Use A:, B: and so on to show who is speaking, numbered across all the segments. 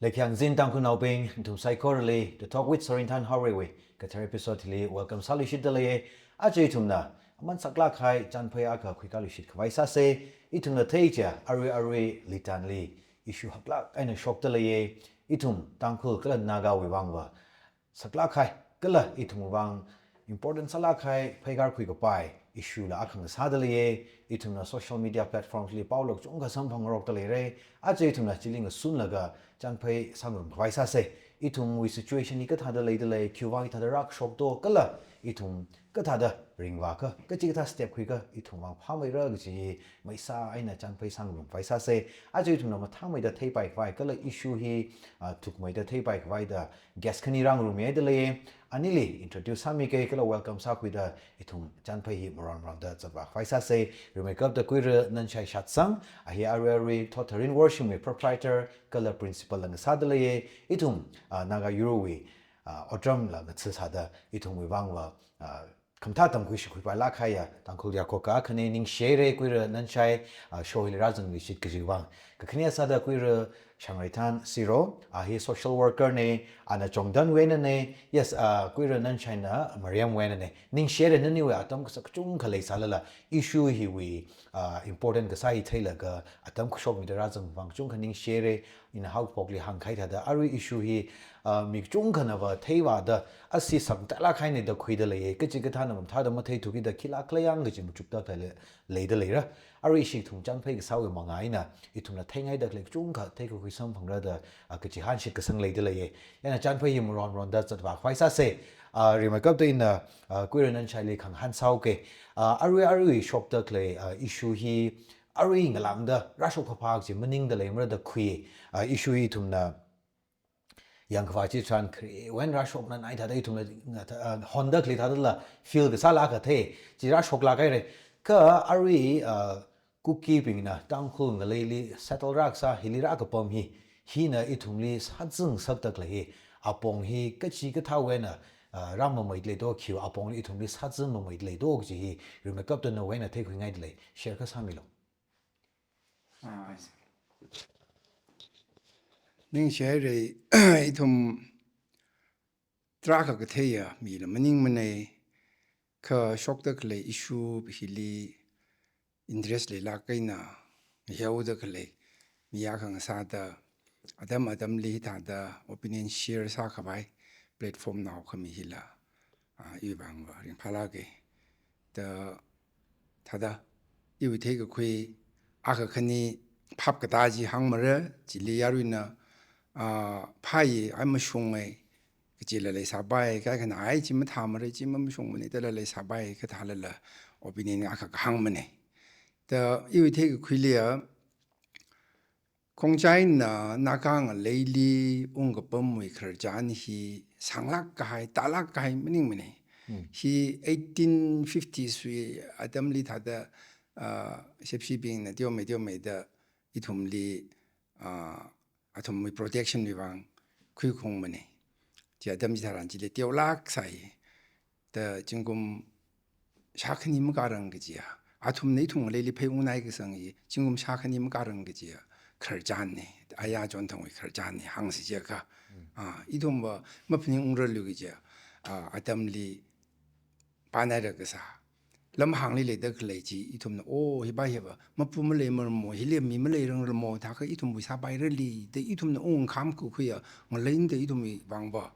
A: Lekyang Zin Tang Kun Auping, to Psychorally, the Talk with Sorintan Horewe, Katar episode Li, welcome Salishit Delaye, Ajay Tumna, Aman Saklak Hai, Jan Payaka, Quikalishit Kavaisa say, Itum the Taja, Ari Litan Li, Issue Haplak, and a shop Delaye, Itum, Tankul, Kala Naga Wivangwa, Saklak Hai, Kala Itum Wang, important Salak Hai, Pagar Quikopai, issue la Akang Sadalaye, Itum na social media platforms li Paulo Junga Sampang Rock Delere, Ajay Itum na Chiling a Sunlaga, Jan Pay Sangram Vaisa say, Itum with situation Nikata Lay, Cuba the rock shop door, Kala, Itum, Katada, Ring Waka, Kachita step quicker, Itum Wang Pame Rugji, Maisa, Aina Jan Pay Sangram Vaisa say, Ajay Itum na Matame the tape by Kala issue he took my the tape by the Gascony Rang Room Edele, Anili introduce Samike, Kala welcome Sak with the Itum Jan Pay Moran Ronda Zaba Vaisa say, remake up the Queer Nanchai Shatsang, a here Totarin worship with proprietor, Kala principal and Sadalaye, Itum Naga Yuruwi, Odram la Tsada, Itum Wivangwa. Kamtatam kwish kwipa lakaya tangkul yakoka kane ning shere kwira nanchai shohil razan li shit kijiwang kaknia sada kwira shangraitan siro he social worker ne ana chongdan wena ne yes kwira nanchai na mariam wena ne ning shere nani we atam sak chung khalai salala issue hi we important ka sai thaila ka atam khshok mi razan wang chung khaning shere in how pokli hang khai thada ari issue hi mi chung khana ba theiwa da asi sam tala khaine da khuida le ke chi ka thanam thada ma thei thuki da khila klayang ge chim chukta ta le da le ra ari shi thung chang phei ge saw ge mangai na I thum na thengai da le chung kha thei ko sam phang ra da ke chi han shit ka sang le da le yana chan phei yim ron da chat ba khwai sa se ri ma kap da in kuiran nan chai le khang han saw ke ari shop da le issue hi ari ngalam da ra shop pha ji maning da le mra da khui issue hi thum na yang kwachi chan kri when ra shop na nai tha dai thum honda kli tha la feel ga sala ka the ji ra shop la kai re ka ari cookie ping na tang khul na le li settle rak sa hilira ka pom hi na I thum li sa jung sak tak le hi apong hi ka chi ka tha we na ram ma mai le do khiu apong I thum li sa jung ma mai le do ji hi ri ma kap to no we na the khu ngai le share ka sa mi lo
B: ning share itum traka ka theya mi la maning mane ka shok da kle issue bihili interest le la kaina yaw da kle mi ya khang sa da adam li ta da opinion share sa kha bai platform naw khami hila yu bang wa ring phala ge da thada yu the ga khoi a kha khani phap ka da ji hang mar ji li yarina 파이 아무 숑에 그질래 사바에 가가 아이 짐 타머리 짐 숑문에 들래 사바에 그 달래 오비니 아까 항문에 더 이위테 퀴리아 공자인나 나강 레일리 온거 범무이 그러자니 상락가이 달락가이 미닝미네 히 1850s 아담리 다다 셉시빙나 디오메다 이툼리 atom protection ni bang khui khong mane ji adam ji tharan ji le tyo lak sai da jingum shakhni mu garang ge ji ya atom nei thung le li phei u nai ge sang yi jingum shakhni mu garang ge ji ya khar jan ne aya jon thong wi khar jan ne hang si je ka i dom ba ma phni ung ro lu ge ji adam li pa na de ge sa lam hang li le de le ji I thum o hi ba ma pu ma le mo hi le mi ma le rang mo ta ka I thum bu sa bai re li de I thum ong kham ku khu ya ma le de I thum bang ba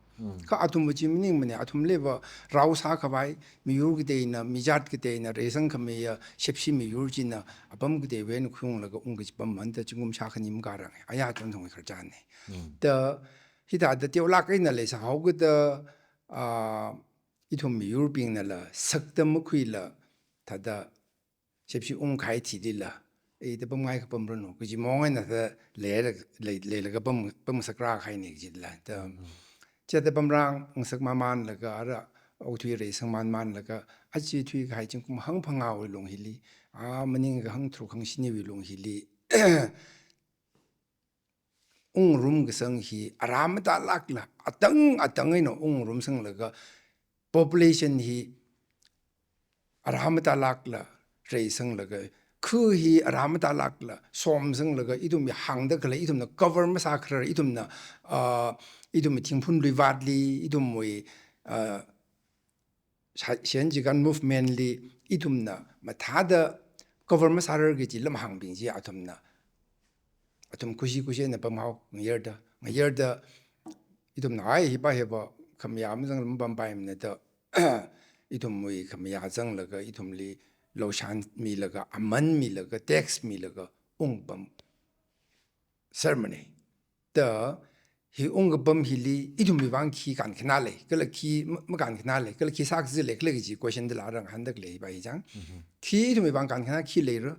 B: ka atum ji mi ning mane atum le ba raw sa ka bai mi yu ge de na mi jat ge de na re sang ka me ya shepsi mi yu ji na abam ge de wen khu la ga ong ge bam man de jingum sha kha nim ga rang aya jon thong khar jan ne de hi da de tyo la kai na le sa hau ge de I thum mi yu bing na la sak de mu khu la 다다 셉시 웅카이 티딜라 에이데 범가이 그 범르노 그지 몽에나서 레레가 범sakra 카이니 지라 더 제데 범랑 웅삭마만 라가 아라 오투이레 성만만 라가 아지 투이 가이 진금 항팡아오 롱힐리 머닝 항트루 항신이 위 롱힐리 웅룸 그성히 아람다 락라 아땅이노 웅룸 성라가 population 히 아라함다 락라 레이성 라가 그히 라마달락라 솜성라가 이둠이 항덕라 이둠나 거버먼트 사크라 이둠나 이둠이 팅푼 리바드리 이둠이 현지간 무브먼트리 이둠나 마타다 거버먼트 사르게 질람 항빙지 아톰나 아톰 구시구시에 범하고 여다 이둠나 아이 히바헤바 감야암정 범바임네다 이둠이 감야정라가 이둠리 로샨 밀라가 아만 밀라가 텍스 밀라가 웅범 세르머니 더히 웅범 힐리 이둠이 방키 간 캐날레 그렇게 뭐간 캐날레 그렇게 삭즈레 그렇게 고신들 아랑 한덕레 바이장 키 이둠이 방간 캐나 키레르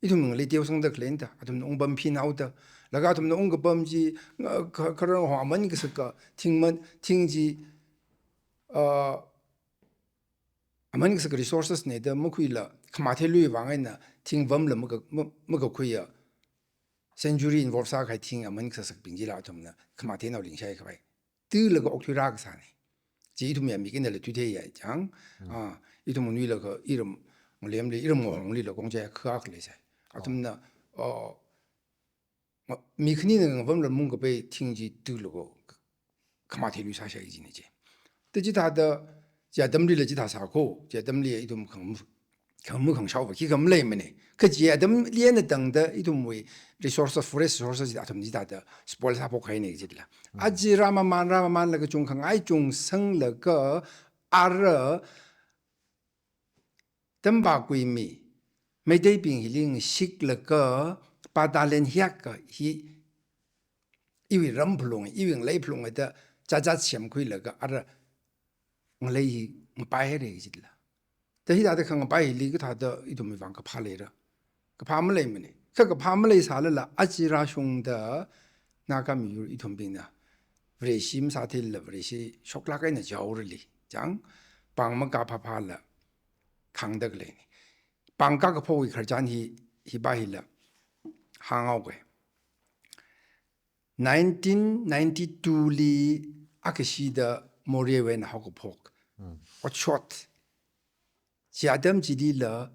B: 이둠을 리디오성더 클렌다 아둠 웅범 피나우다 라가 아둠 웅범지 그런 화만 그스까 팅먼 팅지 아마니스 그 리소스스 네더 뭐쿠일라 카마텔루이 왕에나 팅범르 뭐가 쿠이야 센주리 인볼사 가 팅 아마니스 빙지라 좀나 카마테나 링샤이 가바이 뜨르가 옥투라가 사네 지이둠이 미긴들 뒤대야 장 이둠은 위라가 이름 렘리 이름 홍리라 공제 크아클레세 아tum나 미크니는 범르 뭔가 배 팅지 뜨르고 카마텔루 사샤이 지네지 뜨지다다 제덤리를 지다 사고 제덤리 이둠 강무 샤오바 기금 레이메네 그 제덤리에는 등의 이둠의 리소스 포레스 리소스 아톰지다다 스포일 사포 카이네 지들라 아지라마만 라가 중강 아이 중성라가 아르 덤바구이미 메데빙 힐링 식라가 바달렌 히야가 히 이위 럼플롱 이위 레이플롱에다 자자치엄 쿠일라가 아르 레이 바이레 지들라 대히다데 강 바이리 그 다다 이dom이 방가 팔레라 그 파물레미네 그 파물레 살라 아지라숑다 나가미유 이dom빙나 브레심 사틸라 브레시 쇼클라가이나 자오르리 장 방마가 파팔라 강덕레니 방가가 포위 걸잔히 히바힐라 항아오게 1992리 아크시다 모리에웬 하고 폭 어촨 지아담 지리라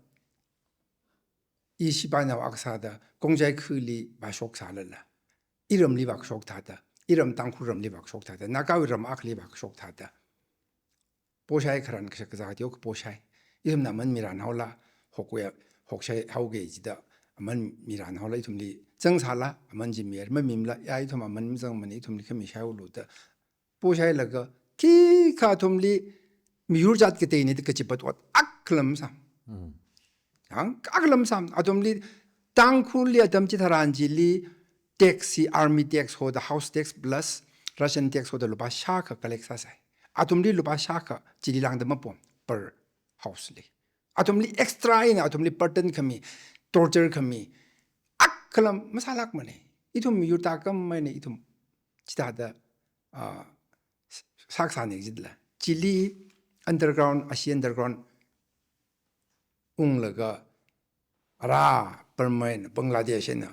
B: 이시바나 왁사다 공자의 클리 마속살라 이름 리박 속타다 이름 땅쿠름 리박 속타다 나가위름 아클리 박 속타다 보샤이 그런 그자디오 보샤이 이름 남은 미란 하올라 혹고야 혹샤이 하오게 지다 만 미란 하올라 이tum리 정살라 만지 미르마 밈라 야이토 만 미정만 이tum리 케미샤올로다 보샤이라가 키카톰리 미ուր잣 그때 이네 그 집어 악클럼삼 악클럼삼 아톰리 땅쿨리 아담지타란질리 텍시 아미 텍스 호다 하우스 텍스 플러스 러시안 텍스 호다 루바 샤카 칼렉사사이 아톰리 루바 샤카 지리랑데 마봄 per 하우스리 아톰리 엑스트라이나 아톰리 버튼 커미 토처 커미 악클럼 마살락마네 이tum 미우타kam마네 이tum 지다다 saksan exidla chili underground asi underground unglaga ara permain bangladesh na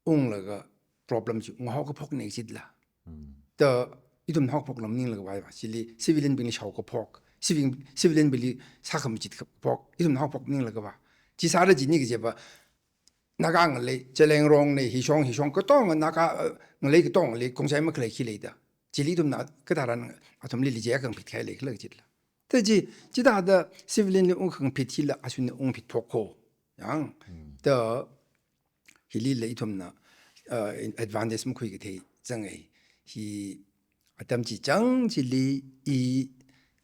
B: unglaga problem chu ngho ko phok ne exidla the idum hok phok lam ning laga wa chili civilian bini shaw ko phok civilian bili sakham chit phok idum hok phok ning laga wa ji sara ji ni ge ba naga ngle cheleng rong ne hi shong ko tong naga ngle ko tong le kong sai ma khle khi le da 지리도 그 다른 아톰 리리제 강 pit카이 레클지라 대지 지다다 시빌린 웅강 pit힐라 아수는 웅 pit토코 양더 힐리레 이톰나 advantage 뭐 그게 대 정의 히 아담지 정 질리 이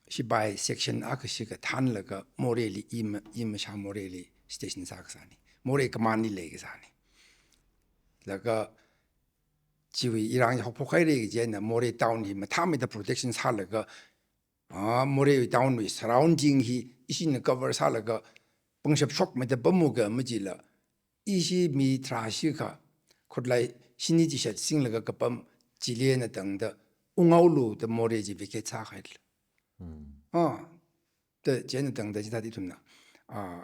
B: 시바이 섹션 아크시가 탄라가 모레리 임샤 모레리 스테이션 사크사니 모레 그만이 레기사니 라가 지위 이랑 혹폭하이레 이제는 모레 다운이 마타미다 프로텍션 살라가 모레 다운이 서라운딩이 이신의 커버 살라가 봉샵 쇼크메다 범무가 뭐지라 이시 미트라시가 콧라이 신이지샷 싱라가 급밤 지리에나 등다 웅아울루의 모레지 비케 차하일 더 제는 등다 지다디 tum나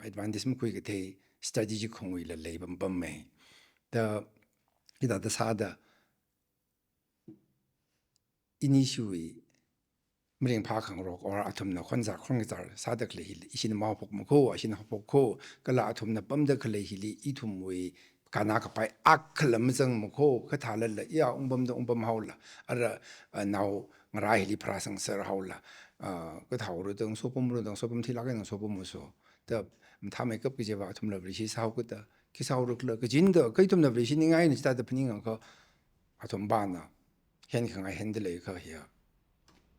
B: advantage 뭐 그게 대 strategic 공위를 레이범 범매 더 이다다 사다 이니슈이 มริงพาขังรอกอร์อาทุมนะคนจากคนจากซาเดกเลยฮิลิอิชินมาพกมโคอิชินพกโคก็ละอาทุมนะปั๊มเดกเลยฮิลิอีทุมวยกานากับไปอักขลมจังมโคก็ทาละละยาอุบัมเดอุบัมเฮาละอะไรนาวงรายฮิลิพระสังเสรเฮาละก็เท่าเรื่องสุภมเรื่องสุภมที่รักกันสุภมมุสแต่มันทำให้กับกิจวัตรทุมละบริษัทสาวก็แต่กิจสาวรุกละก็จินเดอก็ทุมละบริษัทนี่ไงนี่แต่เดพนิ่งก็อาทุมบ้านนะเห็นข้างไงเห็นเดเลยก็เหี้ย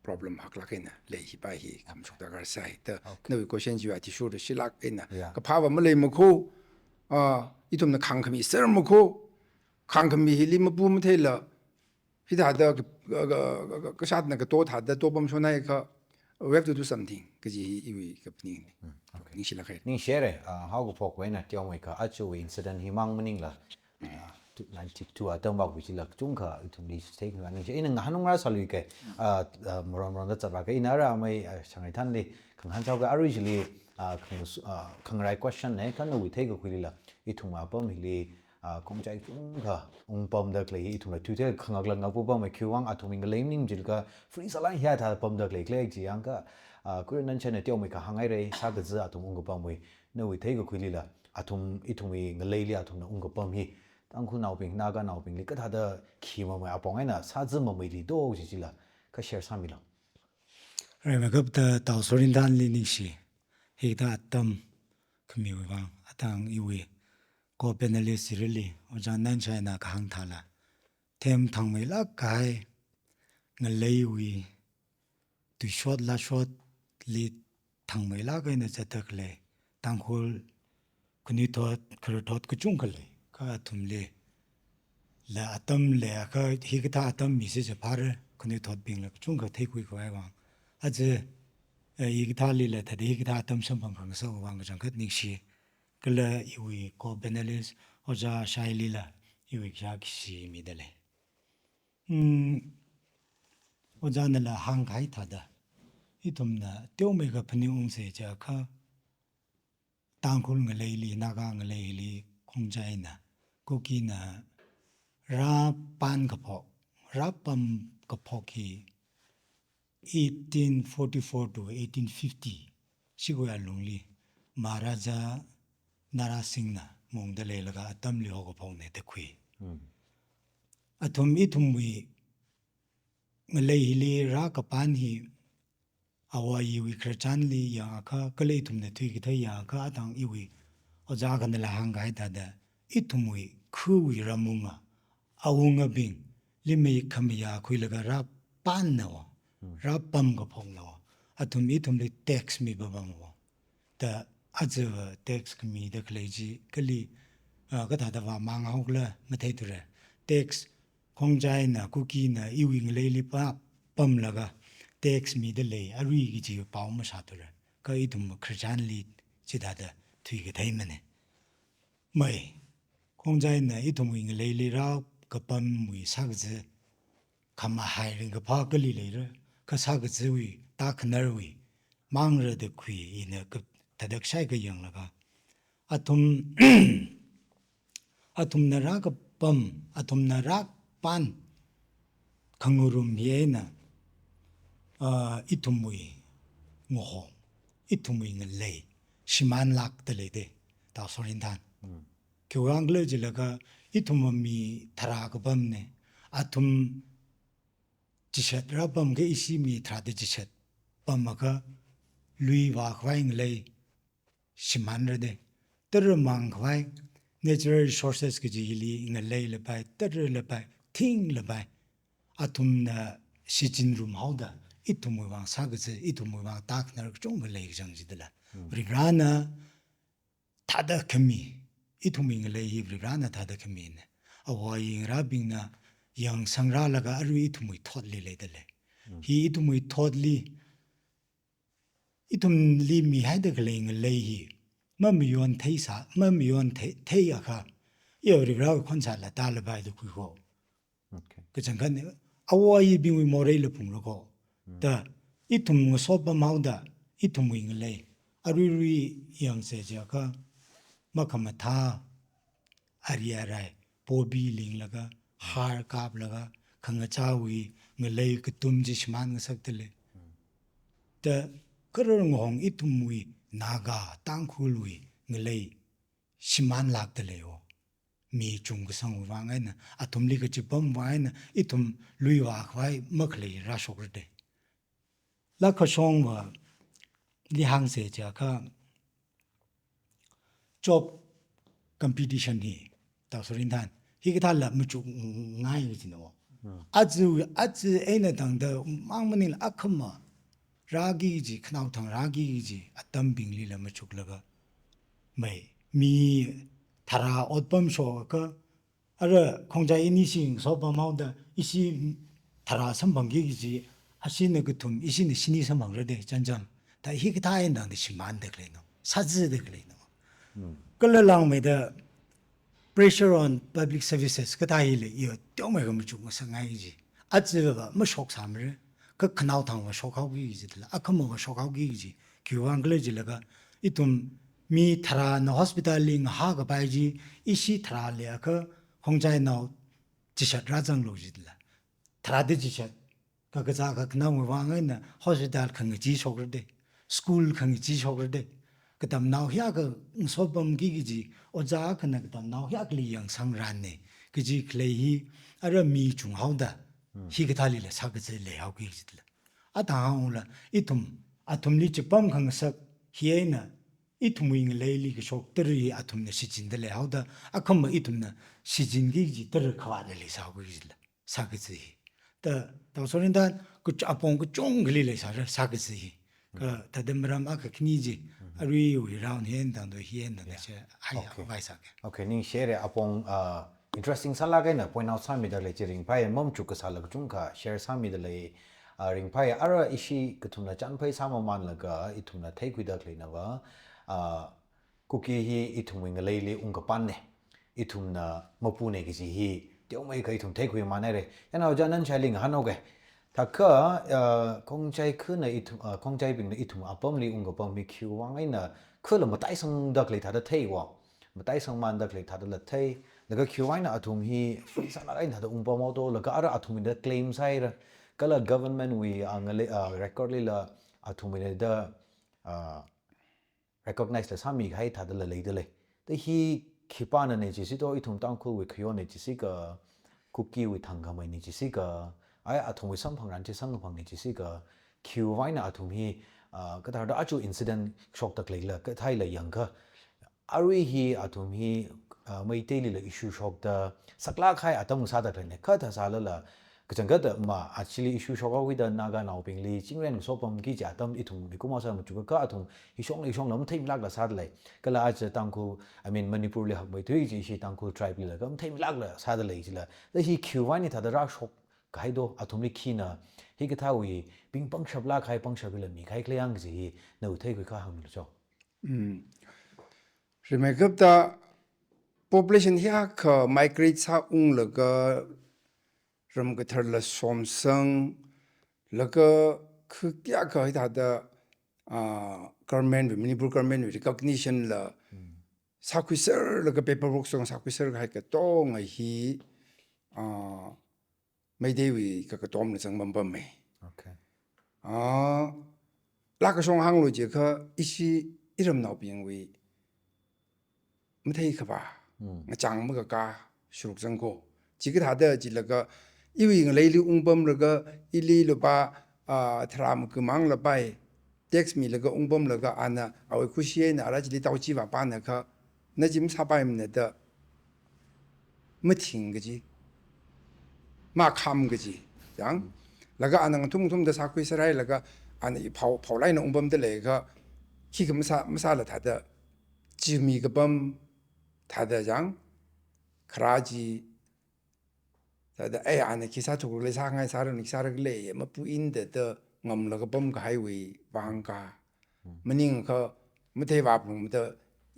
B: problem hak lakena le hi ba hi kam chuk da gar sai ta no ko shen ju ati shu de shi lak ena ka pa ba male mo ko itum na khang khami ser mo ko khang khami hi li mo bu mo the la hi da da ka shat na ka to tha da to bam so nai ka we have to do something ka ji hi wi ka pni ni shi la khair
A: ni share how go pok we na tiao mai ka achu incident hi mang maning la 92 atang bak bichi lak chung kha thum li take nga ni in nga hanung ra salu ke moron da chaba ke inara mai changai than li khang han chau ga originally khang rai question ne kan we take ko li la I thum ma pom li kong chai chung kha pom da klei I thum la tu te khang ak la nga pu pom mai khuang athum ing leim ning jil ka free salai hya tha pom da klei klei ji yang ka ku nan chen ne tiao mai ka hangai re sa ga zu athum ung pom mai no we take ko li la athum I thum ing lei li athum na ung pom hi当初闹病，那个闹病，你跟他的气嘛嘛，阿帮哎那啥子嘛没得多就是了，可share啥米了？
C: 哎，那个的到索林丹里那些，黑他等，可没有方，当因为嗰邊嘅歷史裡，我就難在那個行他啦，添堂咪啦解，我理會對說啦說，你堂咪啦個呢就得咧，當佢佢托佢托個中個咧。ka tumle la atam le ka higta atam message par kune thot bing la chung ka thei kui ko ai wang aje higta li la thadi higta atam sam bang khang so wang jang khat ning shi kala iwi ko benalis oja shaili la iwi kya ki mi dale oja na la hang kai thada itum na tyo me ka phni ung se ja kha tangkhul ngalei li naga ngalei li khongjai na koki na ra pan kapok ra pam kapok hi 1844 to 1850 sigoya lungli maharaja narasingh na mongdale laga atam li ho kapok ne te khui athum ithumwi ngalei hili ra kapan hi awai wi khrachan li ya kha kalei thum ne thui ki thai ya kha atang iwi oja kan la hangai da da itumui khuwi ramunga awunga bing limei khamya khuilaga ra pan na ra pam ga phong na atum itum le tax mi babang wa ta aje tax mi de kleji kali ga da wa mang hokla ma thai ture tax khongjai na kuki na iwing le li pa pam laga tax mi de le ari gi ji paw ma sa ture ka itum khrijan li chi da da thui ga thai mane mai khongjai na itumwing leili ra kapam mui sagze kama hairing ka pa kali leira ka sagze wi ta khnar wi mangre de khui ina ka tadak sai ka yang laga atum na ra ka pam atum na ra pan khangurum ye na itumwi ngoho itumwi ngalei shiman lak tele de ta sorin dan 교황글 질라가 이tum미 타라가범네 아툼 지샷 라범게 이시미 트라데 지샷 범마가 루이와 과잉레이 시만르데 뜨르망 과잉 natural resources 그 지리 인레이레 바이 뜨르레 바이 팅레 바이 아툼나 시진룸 하우다 이tum미왕 사그즈 이tum미왕 딱나르 종글레이 정지들라 우리라나 다다 금미 ituming le hibrana thada khamin awai rabingna yang sangra laga aru itumui thotli le dele hi itumui thotli itum li mi haida gling le hi mamion theisa mamion theya kha yori ra khonsa la dal ba du khu go okay ke jangkan awai bingwi morei le phung ro da itum so ba mauda itumui le aru ri yang se ja kha makamata ariarai pobi ling laga har kap laga khanga chawi ngalei kutum ji shman ngsak tele แต่ก็เรื่องของอิทุมุยนากาตั้งคุลุยเงเลยชิมันลักเตเลโอมีจุงกสังวางไงนะอะทุมลิกจิบมวางนะอิทุมลุยวากไว้มักเลยราชกรเดแล้วก็ชงว่าลิหังเสจก็จบcompetition นี่ต่อสุรินทร์ฮิกท่านละมุจุง่ายจริงเนาะอาจไอ้เนี่ยตั้งแต่มังมันนี่ละอักขมารากีจีขนาวทางรากีจีอัตตัมบิงลีละมุจุกละก็ไม่มีทาราอดปั๊มโชก็อะไรคงใจอินิสิงสอบมาเอาแต่อิสิทาราสัมพังกีจีอาศินก็ทุ่มอิสินสินีสัมพังระเดจันจันแต่ฮิกท่าเองตั้งแต่ชิมันเด็กเลยเนาะสัจเด็กเลยเนาะก็เลยลองไม่ได้ pressure on public services ก็ได้เลย有多么个么就我是爱的啊这个么说啥么子个看到堂我说好个意思的啊可么我说好个意思就往个来就那个一顿มีทาราใน hospital ลิงหากับไปจีอีสิทาราเลยก็คงใจเราจิตราจังรู้จิตละทาราดิจิตก็กระจายก็น้องว่าไงนะ hospital ขังจีชกระเด school ขังจีชกระเดก็ตามน้าวเฮียก็สอบบังกีจีโอจ้าก็นักตามน้าวเฮียก็เลี้ยงสังรันเนี่ยก็จีเคลียอะไรมีจุงหาวดาฮีก็ทาลีละสักจะเลยหาวกีจิตละอ่ะทางละอีทุ่มอ่ะทุ่มลิจิปั๊มขังสักเฮียนะอีทุ่มวิ่งเลยลิก็ชกตรีอ่ะทุ่มเนี่ยสิจินเดเลยหาวดาอ่ะคำว่าอีทุ่มเนี่ยสิจินกีจีตรีขวาเลยสาวกีจิตละสักจะแต่ตอนส่วนนั้นก็จะอ่ะปงก็จงกลีเลยสักจะก็ถ้าเดิมรำอ่ะก็ขี้จีอารีอยู่ราวนี้ต่างตัวเฮียนต่างตัวเช่ให้ไว้สัก
A: โอเคนี่เชื่อเลยอ่ะปงinteresting สักละกันนะ point out สามีเดลยจริงไปมั่มจุกสักละก็จุงค่ะ share สามีเดลยริงไปอะไรอิชิก็ทุ่มละจันไปสามมันละก็อีทุ่มละเทคุยดักเลยนะว่าคุกกี้ฮีอีทุ่มวิ่งเลยเลยอุ้งกับปันเนี่ยอีทุ่มละมปูเนี่ยก็สิฮีเดี๋ยวไม่เคยทุ่มเทคุยมาเนี่ยเลยยันเอาจันนั้นใช้ลิงหันเอาไงถ้าก็คงใจขึ้นในอีทุ่มคงใจเป็นในอีทุ่มอัปมลีอุ้งกับปันมีคิวว่างไงนะคือเราไม่ได้ส่งดักเลยถ้าได้เทวะไม่ได้ส่งมันดักเลยถ้าได้เทแล้วก็คิวไว้นะอัตุมฮีสักอะไรถ้าได้อุ้งปอมอโตแล้วก็อะไรอัตุมินได้ claim ใช่หรือก็ละ government วิrecord เลยละอัตุมินได้ recognize เลยสามีให้ถ้าได้เลยได้เลยแต่ฮีคิดว่าเนี่ยจิสิโตอีทุ่มตั้งคู่วิขยอนเนี่ยจิสิก็คุกกี้วิทางกันไม่เนี่ยจิสิก็ไอ้อัตุมิสัมพังรันจิสังพังเนี่ยจิสิก็คิวไว้นะอัตุมฮีก็ถ้าได้อาจู incident ช็อกตักเลยละก็ไทยเลยยังก็อารีฮีอัตุมฮีไม่เตลิละ issue shock เดสักลาใครอัตมุสาตักเลยเนี่ยก็ถ้าซาลละก็จังก็เดมา actually issue shock เอาไว้เดินนาการเอาเป็นลีจริงเรื่องสอบผมกี่จะอัตมอีทุ่มอีกุมาสามจุกก็อัตมอีช่องแล้วมันทิ้งลักละซาเลยก็ละอาจจะตั้งคู่ I mean มณิปุรเลยหักไปด้วยจีชีตั้งคู่ tribe เลยก็มันทิ้งลักละซาเลยจีละแต่ฮีคิวไว้เนี่ยถ้าได้รักช็อกก็ให้ดูอัตมลิขีนะฮีก็ท้าวีปิงปังชับลาใครปังชับเลยมีใครเคลี้ยงจีนู่นเทคุยข้าหังเลยจ้ะ
B: ใช่ไหมครับแต่ population ที่เขา migrate ซาอุ้งแล้วก็รำก็เธอละสมสังแล้วก็คืออยากให้ท่าได้government วิ Manipur government วิ recognition ละสักวิเศษแล้วก็ paperwork ส่งสักวิเศษให้ก็ต้องไอ้ที่ไม่ได้วิก็ต้องในสังบัมบัมไหม
A: โอเค
B: ลักษณะห้างลูกเจ้าก็อีสิ่งอีรำนาเป็นวิไม่ได้ขบ้าจังมันก็กาสุรจังโกจีก็ท่าเดอจีแล้วก็อีวิ่งเลยลิอุ้งบัมแล้วก็อีลีลูป้าทรามก็มังละไปเท็กซ์มีแล้วก็อุ้งบัมแล้วก็อันน่ะเอาไว้คุยเชี่ยนะอะไรจีเต้าจีว่าป้านเนี่ยก็นั่นจิมซาไปมันเนี่ยเด้อไม่ทิ้งก็จีมาคำก็จีจังแล้วก็อันนั้นทุ่มเดสักคุยสไลแล้วก็อันนี้เผาไล่น้องบัมเดเลยก็ขี้ก็ไม่ซาละท่าเดอจีมีก็บัมท่าเดจังคราจีแต่ไอ้อันนี้คิดซะถูกเลยสร้างให้สร้างนิสร้างเลยมาพูดอินเดองมแล้วก็บัมก็ให้วิบางกามันยิ่งเขาไม่ได้ว่าผมแต่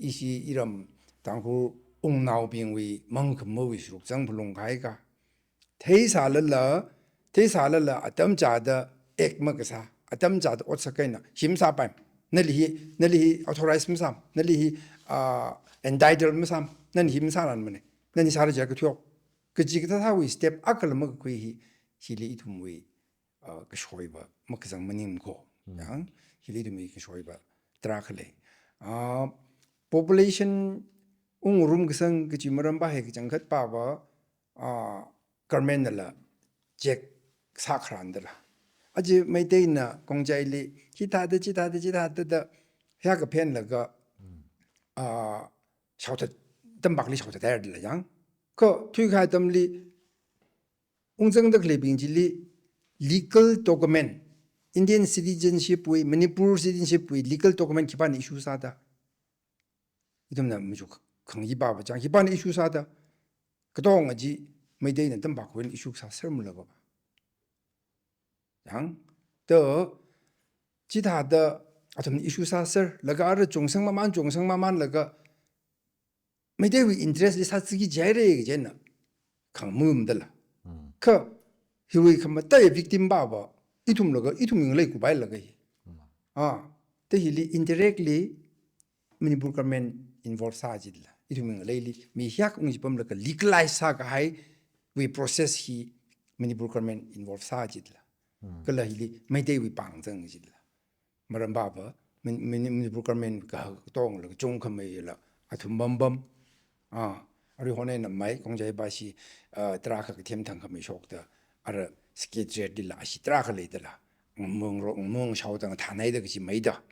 B: อีสิอีรำต่างคู่องค์นาวเพียงวิมังคือมือวิสุกจังพลงไข่กาเทสาละอัตมจ่าเดเอกมากษาอัตมจ่าเดอดสักกันนะหิมซาไปนั่นลีauthorize มั้งซ้ำนั่นลีentitled มั้งซ้ำนั่นหิมซาลันมันเนี่ยนั่นนี่สารจากก็ทั่วก็จิกท่าวิสเต็ปอักละมักคุยฮิลีทุ่มวิก็ช่วยว่ามักสังมันยิ่งโก 양 힐리도 미기 쇼이바 드라클레 population 웅룸 그성 그 지머런 바해 그 장것 바바 거멘들라 잭 사크란들라 아주 메데이나 공자일리 기타드 해가 펜라가 샤우트 덤박리 샤우트 대들라 양그 투이가 덤리 웅정의 클리빙질리 legal document Indian citizenship 위 Manipur citizenship 위 legal document 기반 이슈 사다 이름나 무조 강이바바 장 기반 이슈 사다 그동안지 메데이는 덤박고 이슈 사 설물러가 양더 기타의 어떤 이슈 사설 러가르 종성만만 러가 메데이 인트레스트 사스기 제레 이제나 강무음들라 그 희위 그만 따의 victim 바바 이tum러가 이tuming을 고 바일러가 대힐리 indirectly Manipur government involved 사지들라 이tuming을 레일리 미희약 웅지범러가 legalize 사가 하이 we process 히 Manipur government involved 사지들라 그라 힐리 메데이 위 방정지들라 말은 바바 Manipur government 가 동을 종컴이라 아tum범범 우리 혼에는 마이 공자의바시 드라카가 템탕감이 속다 아르 스케줄이라 아시 드라카리들라 몽 샤오당 다나이다 그지 메이다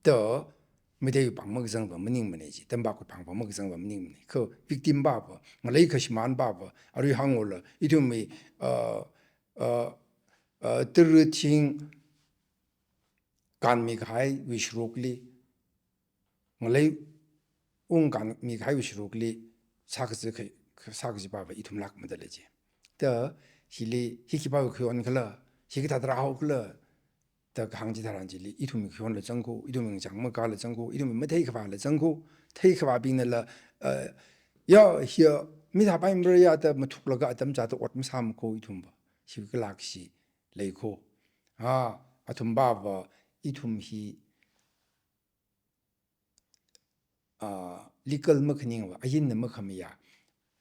B: 더 메데이 방먹성 범닝문이지 덤바고 방먹성 범닝문 그 빅팀 바바 말레이카시만 바바 우리 항올라 이tum이 드르팅 간미가이 위슈록리 말레이 웅간 미가이 위슈록리 사그지 바바 이tum락 모델이지 더 힐리 히키바고 교원 글러 히기다드라하고 글러 더 강지다란지리 이tum이 교원을 정고 이tum이 장모가를 정고 이tum이 메테이크바를 정고 테이크바 빙ner라 히어 미타바임브야다 무툭러가 아담자도 옷삼고 이tum바 히글락시 레이코 아tum바바 이tum히 legal makning ayin makhamiya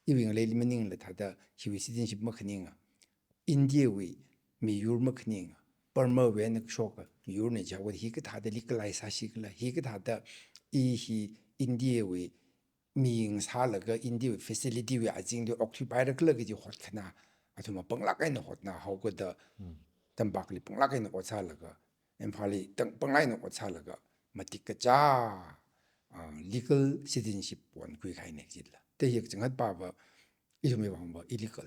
B: iwing le limening le thada hiwi citizenship makning india wi miyur makning burma we nak shok miyur ne jaw hi ka thada legalize sa shikla hi ka thada hi india wi miying sa la ga india facility wi ajing de occupy ra kla gi hot khana atuma pangla kai na hot na how ko da tambak li pangla kai na hot sa la ga emphali tang panglai na hot sa la ga matik ka cha legal citizenship 원 kuy khai nek jidla te yek jangat baba isumi wangba illegal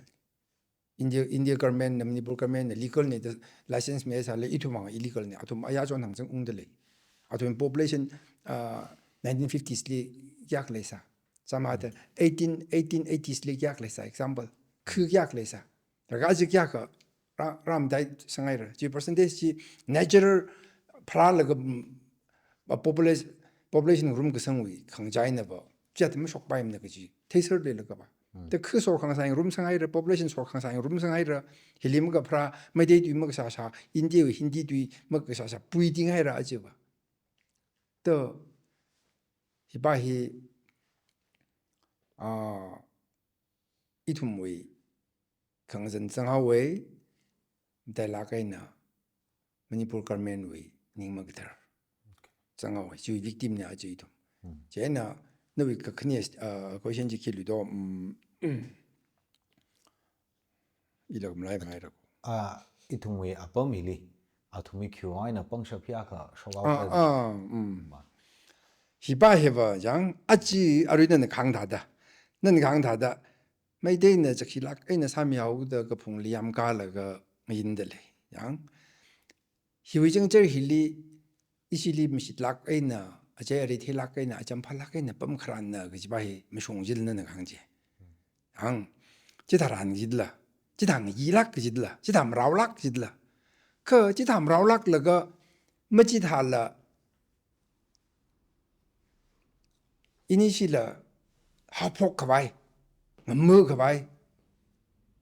B: India government Manipur government legal ne license me sale itumang illegal ne atum aya jon hangjang ungdele atum population 1950s li yak lesa samada 1880s li yak lesa example khu yak lesa daga ji yak ram dai sangai ra ji percentage ji natural pral population room 그 성위 강자이나 봐. 제가 속바임네 그지. 테이서를 봐. 근데 그 소강상의 room 상하이를 population 소강상의 room 상하이를 힐림가 프라 메데이 먹사사 인디의 힌디도 먹사사 부이딩하이라 아주 봐. 또 이바히 이tum위 강전 정하위 달라가이나 머니푸르 가멘위 닝먹들 정하위 주 victim 냐 아주 이tum 제나 너위 그 큰이 고현지 길리도 이러고 라이브하라고
A: 이통위 아범이리 아토미 큐아이나 뻥셔피아가 쇼가
B: 히바헤바 양 아지 아르는 강다다 는 강다다 메데이네 적히락 에네 사미하우더 그 풍리암 갈라가 인들레 양 히위정저 힐리 이실리 미실락 에나 아제리 틸락 에나 아점팔락 에나 뻔크란나 그지바히 미숑질는 강제 양 지다란 기들라 지당 이락 그지들라 지담 라울락 그지들라 그 지담 라울락 러가 뭐지달라 이니실라 하폭 가바이 뭐 가바이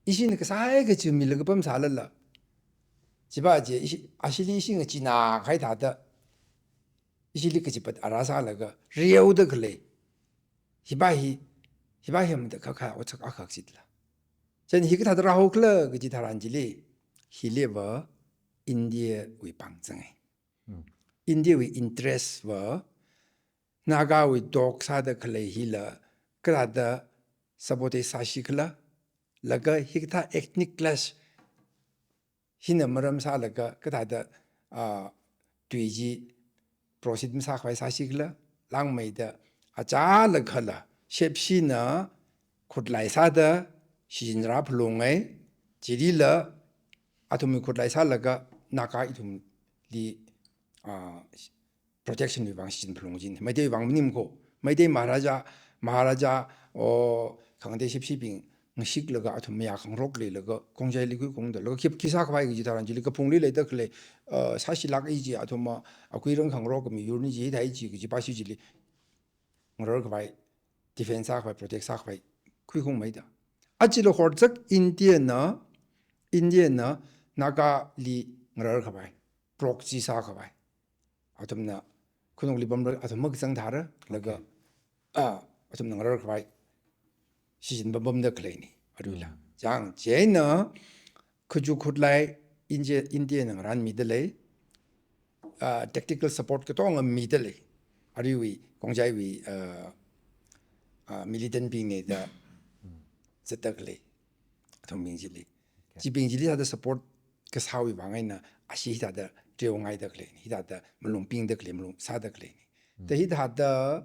B: 이신 그 사회 그 지금 밀러 그 범살라 지바지 아실리싱의 지나 가이다다 이실리 그 집에 알아살라가 리오드 글레 히바히면도 가카 오착 아각지들라 전 히그 다더라고 클러 그 지다란지리 힐리버 인디에 위방정에 India we interest were Naga we dog sada kale hila krada sabote sashikla laga hikta ethnic clash hina maram sa laga krada tuiji proceed sa khwai sashikla lang mai da acha la khala shepsi na khutlai sa da shinra phlongai jirila atumi khutlai sa laga naka itum li protection 위방 시즌 플롱진 매대 위방 님고 매대 마하라자 강대 십시빙 식르가 아토미야 강록리르가 공자리고 공들르가 기사 과이 기다란 질리가 봉리레다 클레 사실 락이지 아토마 아쿠이런 강록미 유니지 다이지 그지 바시질리 뭐를 과이 디펜사 과이 프로텍사 과이 쿠이공 매다 아지로 호적 인디에나 나가리 뭐를 과이 프록시사 과이 아tom나 그놈 리범을 아tom 먹상 다르 그러가 아tom나 거를 과이 시즌 범범더 클레니 아루라 장 제나 그주 굿라이 인제 인디에는 란 미들레 tactical support cái toang middle ariwi kongjai wi militant being ne da zetakle thomingili jibingili da support cái sao wi bangai na ashi da da teo ngai da kle hi da da mlung ping da kle mlung sa da kle da hi da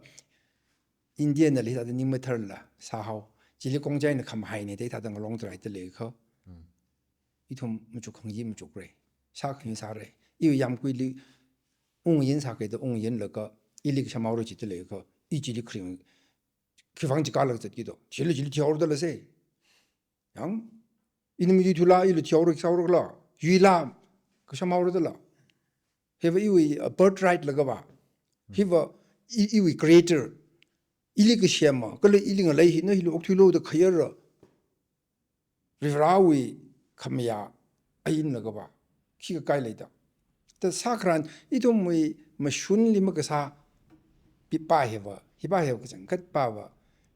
B: indian na li da ni meter la sa hao jili kongjai na kham hai ne da da long drai da le kho i thom mu chu khang yi mu chu gre sa khing sa re i yam kui li ong yin sa ke de ong yin le ka i li ka ma ro ji de le kho i ji li khring 그 방지 깔라 그랬기도 질리 티오르들세 양 이놈이 둘라 일로 티오르 사오르라 유일라 그 샤마오르들라 have you a birthright lagaba have you creator ili ke shema kale ili nga lai no hilo oktulo de khayar rivrawi khamya ayin lagaba ki ka kai leida ta sakran idom mui mashun lima ka sa pipa heva hiba hev ka jang kat pawa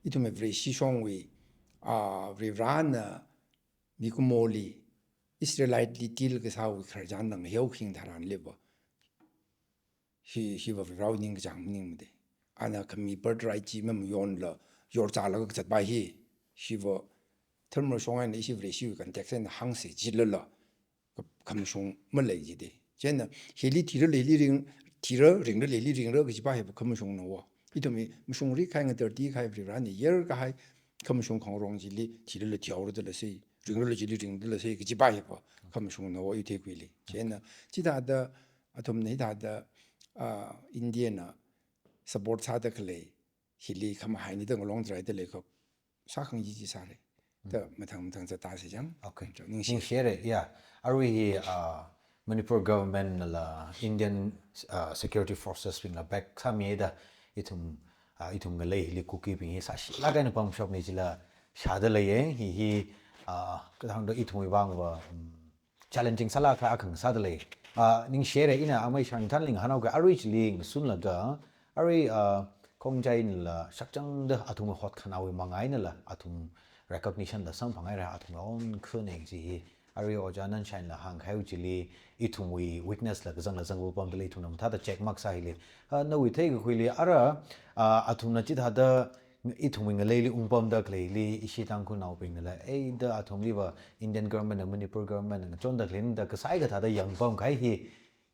B: idom every shishongwi rivrana mikumoli israelite litil ka sa wi kharjan nang heu khing dharan leba he was routing jangning de ana kami birthright ji mem yon la yor cha la ka ba hi was thermal shong an isi vre shi kan tek sen hang se ji la kam shong ma le ji de jen he li ti le li ring ti ring le li ring ro ji ba he kam shong no wa i to mi shong ri kai nga di kai vre ran yer ka hai kam shong khong rong ji li ti le ti aur de le se ring le ji li ring de le se ji ba he kam shong no wa i te kwi li jen ji da da atom nei da da Indiana support sa da kle hili kham hai ni dang long drai de le ko sa khang ji ji sa le da matang za ta se jang
A: okay
B: ning
A: share yeah are we Manipur government la Indian security forces pin la back khami da itum ngalai hili cookie pin sa shi la ga na pam shop ni jila sha da le ye hi ka thang do itum wang wa challenging sala kha akhang sa da le ning share ina amai shang than ling hanau ga arich ling sun la ga ari kongjai la sakchang da atum hot khanawi mangai na la atum recognition da sam phangai ra atum on khune ji ari ojanan shain la hang khai jili itum wi weakness la zang wo pam dele thunam tha da check mark sai le no wi thei khoi le ara atum na chi da da itum wi ngalei li umpam da klei li ishi tang khu nau ping la ei da atum li wa Indian government and Manipur government and chon da klen da ka sai ga tha da yang pam khai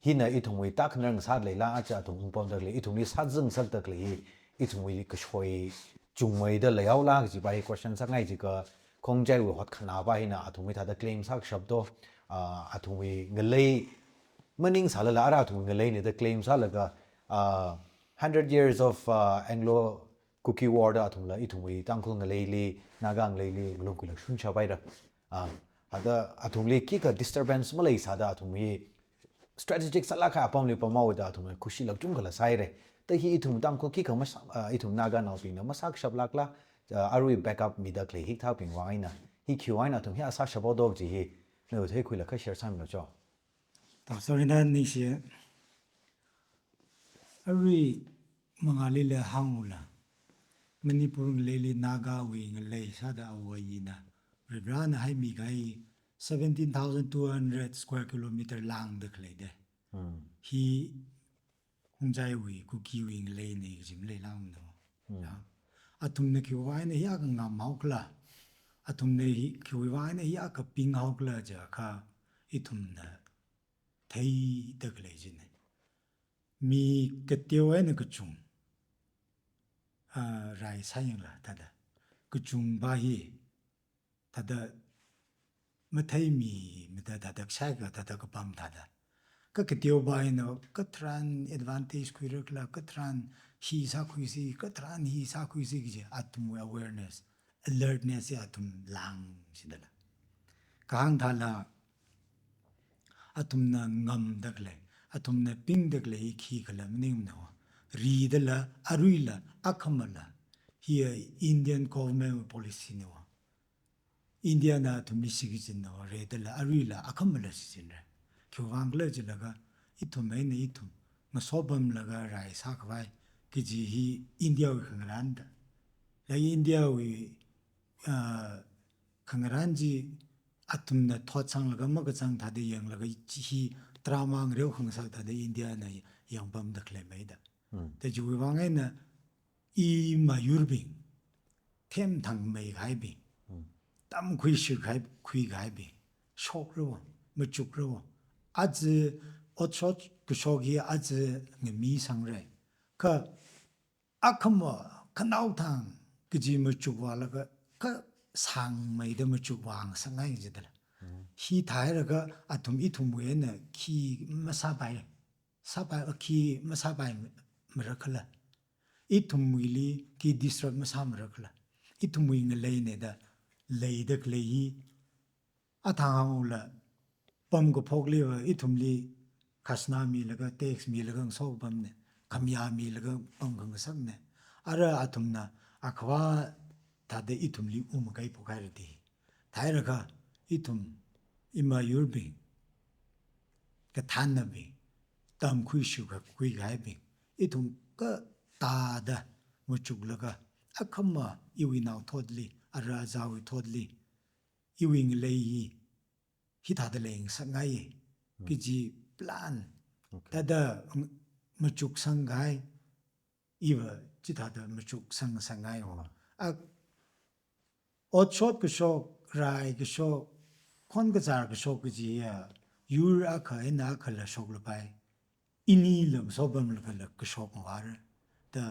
A: hi na itum wi tak nang sa le la acha atum umpam da le itum li sa zeng sak da klei itum wi ka shoi chung wei da le yaw la ji bai question sa ngai ji ka kongjai wi hot khana ba hina atum wi tha da claim sak shabdo atum wi ngalei maning sala la ara atum ngalei ne da claim sa la ga 100 years of Anglo cookie war da atum la itum wi tangkhul ngalei li nagang lei li lungku la shun cha bai da ada atum li ki ka disturbance ma lei sa da atum wi strategic sala kha apam li pamaw da atum khushi lak chung khala sai re ta hi itum tangkhul ki ka ma itum naga naw pin na ma sak shab lak la arui backup mi da klei hik thau ping wa ina hi khiwaina tum hi asa shabo dog ji hi no thei khui la kha share sam lo cho
C: ta sorry na ni she arui mangali le hangula Manipur leli naga wi ngalei sada awayina ribrana hai mi gai 17,200 square kilometer lang de klei de ฮีคงใจวิกูกิวิงเลยนี่จิมเลยล่างเนาะอาตุมเนี่ยคิดว่าเนี่ยยากงามเอากละอาตุมเนี่ยคิดว่าเนี่ยยากปิงเอากละจะค่ะอีตุมเนี่ยไทยเด็กเลยจิเนี่ยมีกระเตียวเนี่ยกระจุงไรใช่ยังล่ะท่าเด้กระจุงบ้าฮีท่าเด้ไม่ไทยมีไม่ได้ท่าเด้ใช่ก็ท่าเด้ก็ปั๊มท่าเด้ก็กระเตียวบ้าเนาะก็ทรานแอดวานเทจคุยเรื่องละก็ทรานฮีสักคุยสิก็ทรานฮีสักคุยสิก็จะอาตุม awareness alertness อาตุมลังสิเด้ละก็หังท่าละอาตุมน่ะงำดักเลยอาตุมน่ะปิงดักเลยขี้กละมันนิ่มเนาะรีดละอารุยละอักขมละhere Indian government policy เนาะอินเดียน่ะทุมลิสิกิจินเนาะเรดละอารุยละอักขมละสิจินเลยคิววังเลจิละก็อิทุมไม่เนี่ยอิทุมมาสอบัมละก็ไรสักไว้กิจิฮีอินเดียวิขังรันดาแล้วอินเดียวิขังรันจีอาตุมเนี่ยทอดสังละก็มักสังทัดยังละก็ฮีตรามังเรียวขังสักทัดอินเดียเนี่ยยังบัมดักเลยไม่ได้แต่จูวังเนี่ยอีมายูร์บิงเทมทางไม่ไกบิงตั้มคุยชื่อคุยไกบิงชกรู้ไม่จุกรู้อาจจะอดชดกุศลกีอาจจะเงี้ยมีสังเร่ก็อักขมขนาวทางก็จีไม่จุกว่าแล้วก็สังไม่ได้ไม่จุกวางสังไงจะได้ละฮีท้ายแล้วก็อาตุมอีตุมเวเนี่ยขี้ไม่สบายขี้ไม่สบายไม่รักละอีทุมวิลีqui disrupt มาสามรักละอีทุมวิงเลยเนี่ยเด้เลยเด็กเลยอาทางเอาละปั๊มก็พกเลี้ยวอีทุมลีคาสนามีแล้วก็เท็กซ์มีแล้วก็ส่งปั๊มเนี่ยคำยามีแล้วก็ปั๊มก็สักเนี่ยอะไรอาทุมน่ะอาควาถ้าเดอีทุมลีไกพกอะไรดีท้ายแล้วก็อีทุมอิมายูร์บิงก็ทานนะบิงตามคุยชูกับคุยไกบิงอีทุมก็ตาดะมุจุกละก็อักขมาอีวินาวทอดลีอาราจาวิทอดลีอีวิงเลยฮิตาเดเลงสังไงกิจีพลานแต่เดมุจุกสังไงอีวจิตาเดมุจุกสังไงอักอดชดก็ชกไรก็ชกคนก็จาก็ชกกิจียูร์อักขะนักขะละชกละไปอินี่ลมสอบมละก็ชกมาร์แต่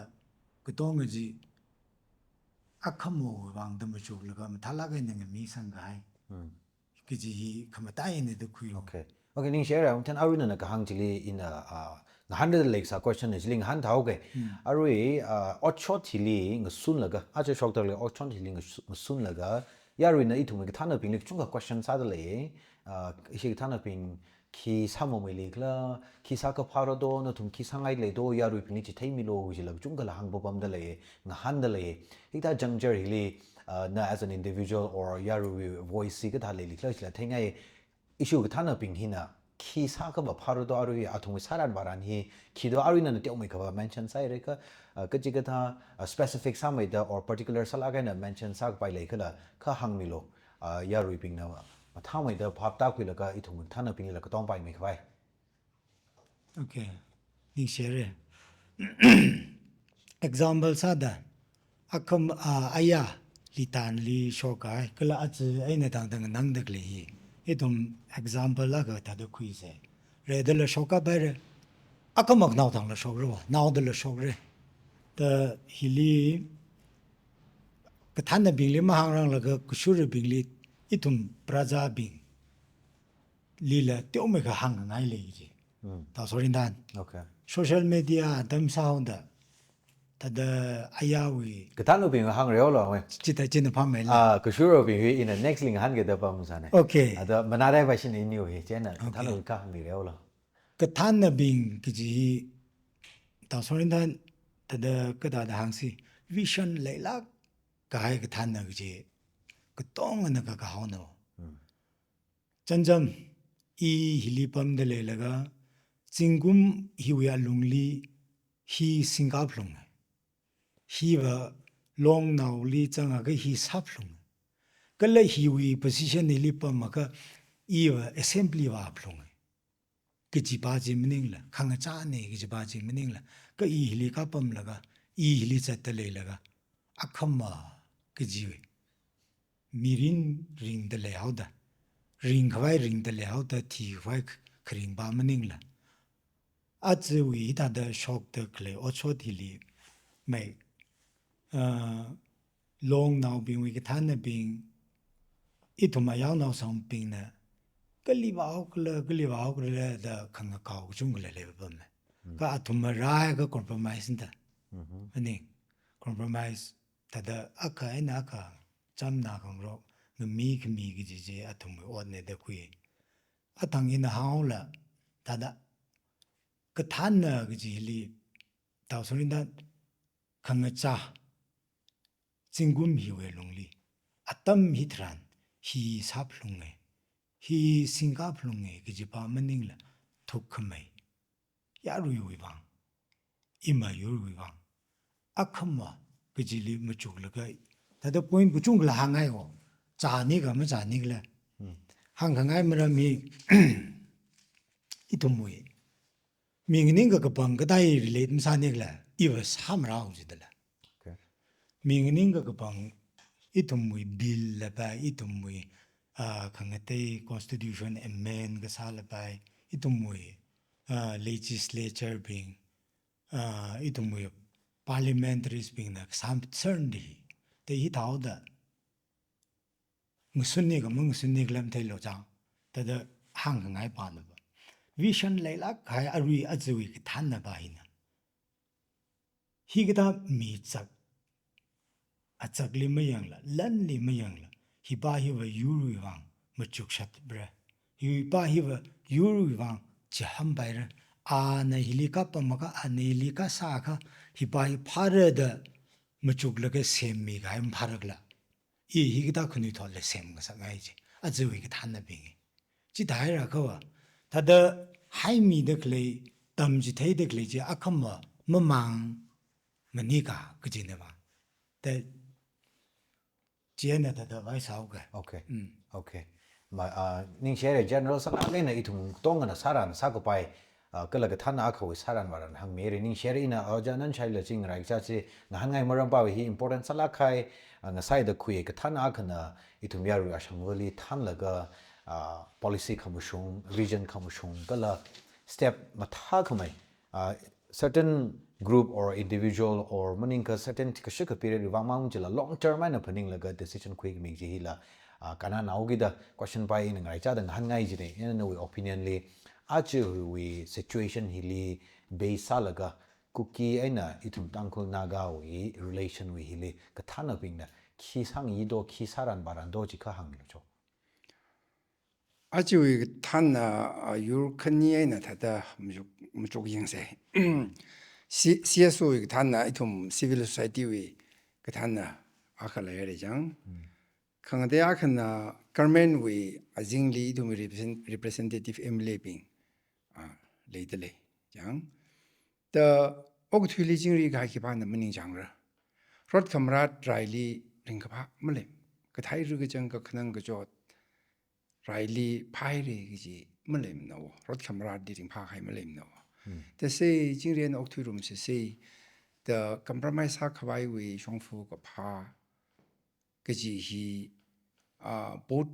C: ก็ต้องก็จีอักขโมวังดมจุกแล้วก็มันทะลักยังมีสังไงก็จีขมาตายเนี่ยดูคุย
A: โอเคนี่เชื่อแล้วท่านอารุณนะก็หังจิลีอิน100 legs a question is ling han thau ge arui ochot hili ng sun laga ache shok ta le ochot hili ng sun laga yarui na itu me thana ping le chunga question sa le hi thana ping ki samo me le kla ki sa ka pharo do no thum ki sangai le do yarui ping chi thai mi lo ji la chunga la hang bo bam da le ng han da le ita jangjer hili na as an individual or yarui voice ka tha le li kla la thengai issue ka thana ping hina 키 사가바 파르도 아루이 아통이 사란 바란히 키도 아루이는 떼오미 가바 mention 사이레가 그지가다 specific 사마이다 or particular 살아가는 mention sak bai lekala kha hangmilo yarui pingna thamaida phapta khuilaga ithung thana pingla ka tong bai me khwai
C: okay ni share example sada akham aya litan li shokai kala ach aina dang dang nang dak le 이동 example 라가 다도 쿠이세 레들 쇼카 바레 아까 막 나오던 쇼로 나오들 쇼그레 더 힐리 그 탄의 빙리 마항랑 그 슈르 빙리 이tum 프라자 빙 리라 떼오메가 항 나이레지 다 소린단
A: 오케이
C: 소셜 미디어 담사운다 다다 아야위
A: 그 단어 빙 항려로
C: 진짜 진짜 밤에라
A: 그 슈로 빙 in the next link 한게 더 밤사네
C: 오케이
A: 아다 만나래 바신 이니오 해 제나 단어 가 항려로
C: 그 탄의 빙 그지 다 소린단 다다 그다다 항시 vision 레라 가이 그 탄의 그지 그 똥은 그 가오노 점점 이 힐리밤들 레라가 징금 히위아 룽리 히 싱가폴롱 히와 long now li changa ga hi saplung kala hi wi position ni li pa ma ka i assembly wa plung cái chỉ ba chỉ mình là khang cha này cái chỉ ba chỉ mình là cái ý lý cả bấm là cái ý lý sẽ tới lấy là cái akham mà cái gì vậy mirin ring tới lấy hậu đó ring khơi ring tới lấy hậu đó thì khơi ring ba mình là à chỉ vì ta đã shock tới cái ở chỗ thì li mày long nào bên với cái thằng này bên ít thôi mà yêu nào sang bên nè cái li bảo cái là đã khang cao chung cái là bấm cái thôi mà ra cái compromise đó anh compromise ta đã cái na cái chăm na không rồi người mi cái gì thôi mà ổn này được quy thằng in hao là ta đã cái thằng này cái gì li tao nói là khang cha chính gum hiểu về long li tâm hít ran hi sáp long nghe hi singap long nghe cái gì ba mình là thuộc không mấy ya rồi vang ima rồi vang akhama cái gì li mà chụp là cái ta đó point của chung là hàng ngày ho trả này cái mà trả này là hàng ngày mà mi ít thôi mình cái bằng cái đại relate mà sao này là 이거 삼라고 지들라. mình cái bằng ít thôi bill là bài ít thôi 강가테 constitution amend cái sao là bài ít thôi legislature being ít thôi parliamentaries being là sam certainty thì ít tháo đó 무슨 làm thay lo chăng thế đó hàng ngày bán được vision lấy là cái ari azui cái thanh là bài nè hi cái đó mi chắc chắc li mấy yang là lần li mấy yang là hi ba hi và yuri vang mà chụp sát bra hi ba hi và yuri vang chỉ ham bài ra này hi li ka pa mà cái này li ka sa ka hi ba hi phá ra đó mà chụp là cái xem mi cái em phá ra là 이 cái đó không được thôi là xem cái sao cái gì azui cái thanh là bình chỉ đại ra cơ à ta đó hai mi được lấy tâm chỉ thấy được lấy chỉ không mà mang mà ní cả cái gì nữa màแต่제가 다 와이 사오게
A: okay mà ning share general sang cái này thùng tông là saran sa ko pai cái là cái thằng nào khẩu saran mà hàng mấy ning share ina ở cho nên sai là chính right cha chi na hàng ngày mà ram bao hi important sala khai nga sai da khui cái thằng nào khana thùng ya ru ashang vali thằng là cái policy commission region commission cái là step mà tha khamai certain group or individual or meaning ka certain ka period wa mang chila long term na phaning la ga decision quick mi ji la kana nau gi da question pai in ngai cha da han ngai ji ne no opinion li a chu we situation hi li be sa la ga cookie aina ithum tangkhul na ga wi relation wi hi li ka thana ping na khi sang yi do khi saran baran do ji kha hang lo cho
B: 아주 탄나 유르크니에나 타다 무족 인세 CSO 탄나 이tum civil society 위 그 탄나 아칼라야 되장 강대 아칸나 government 위 아징리 이tum representative emlebing 레이들레 장더 옥투리 징리 가기 반나 문ning 장르 롯 카메라 드라이리 링크파 물레 그 타이르 그 정가 그는 그죠 Riley Pyre gì mới làm nào, rồi camera đi đến phá hay mới làm nào. Thế thì chính riêng ở thủ đô sẽ the compromise ha khơi với song phương có phá cái gì hi both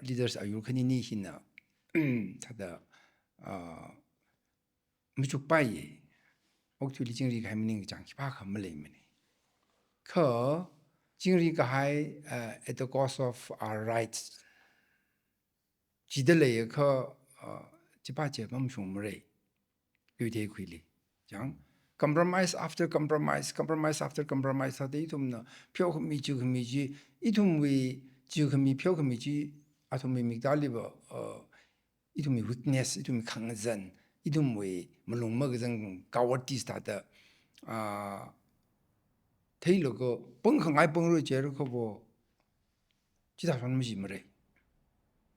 B: leaders ở Ukraine ní hi na, thật là mấy chục bài ở thủ đô chính riêng cái mình chẳng phá không mới làm này. Khờ chính riêng cái at the cost of our rights. chỉ để lấy cái chỉ ba chế bấm xuống mới đấy, như thế quy lý, chẳng compromise after compromise thì ít hôm nào phiếu khôngมีchịu khôngมีgì, ít hôm vì chịu khôngมีphiếu khôngมีgì, ít hôm vì mình đã lấy vào ít hôm vì weakness, ít hôm vì kháng dân, ít hôm vì mình luôn mất cái dân cao đi sát đó, thấy là cái bằng không ai bằng rồi chế rồi cái bộ chỉ là phần gì mới đấy.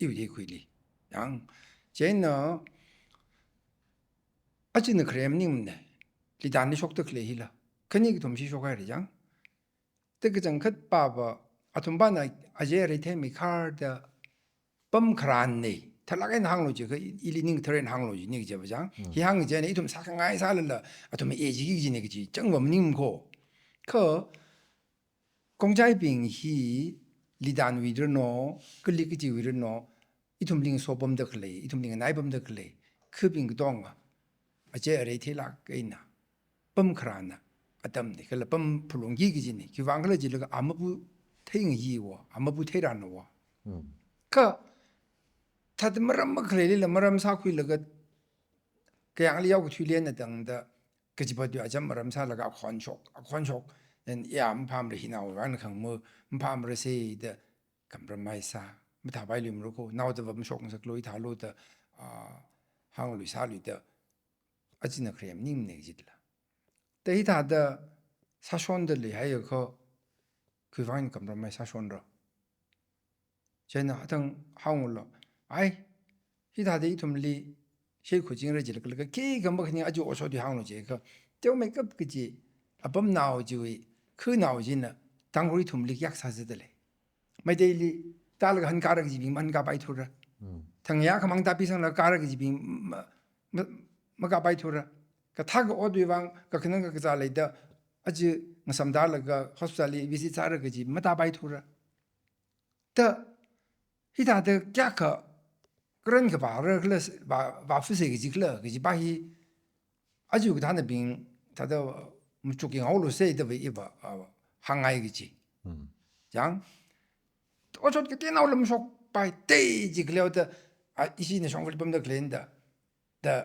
B: yêu thế quy lý, rằng chế nó 아직은 그래님네 리단이 속도 클레히라 그니기 동시 속아야 되잖 뜨그전 컷바바 아톰바나 아제리 테미 카드 범크란네 탈락의 항로지 그 일리닝 터렌 항로지 니 그제 보장 이 항이 전에 이좀 사강아이 살을라 아좀 예지기 지네 그지 정범님고 그 공자이빙히 리단 위르노 끌리기지 위르노 이tum링 소범더 클레 이tum링 나이범더 클레 그빙 동아 어제 레티락 있나 범크라나 아담니 그래 범 풀롱기기지니 기왕글지르가 아무부 태잉이워 아무부 태라노와 그 다들 머람 클레리라 머람 사쿠일가 그냥 알리하고 튀리는 등다 그집어도 아점 머람 살라가 권촉 야 팜르 히나오 완 강모 팜르 세이데 컴프로마이사 다바일림으로 나오다 보면 속은서 로이 달로다 항을 살리다 아지나 그래ም 님내지들라 데이터다 사촌들이 하여 그 와인 컴프로마이스 사촌로 제가 하던 항을로 아이 히다데 이tum리 셰이코징을 지를 그 계가 뭐 그냥 아주 오소디 항로 제가 때문에 급그지 아범 나오지위 그 나오지는 당고리 tum리 약사즈들래 마데일리 달가 한 가르기 집이 만가 바이토라 당야 그만 답이상라 가르기 집이 마가 바이토라 그 타고 어디왕 그 그는 그 자래다 아주 무삼달가 호스피탈이 비시타르 그지 마다 바이토라 더 히다데 꺄카 그런 거 바르 클래스 바프세기지 클러 그지 바히 아주 그 다는 빙 다도 무쪽이 아울로 세이더 이바 항아이기지 장 어저께 깨나올면 속 바이 데이지 그래도 이시는 성불범도 그랜다 더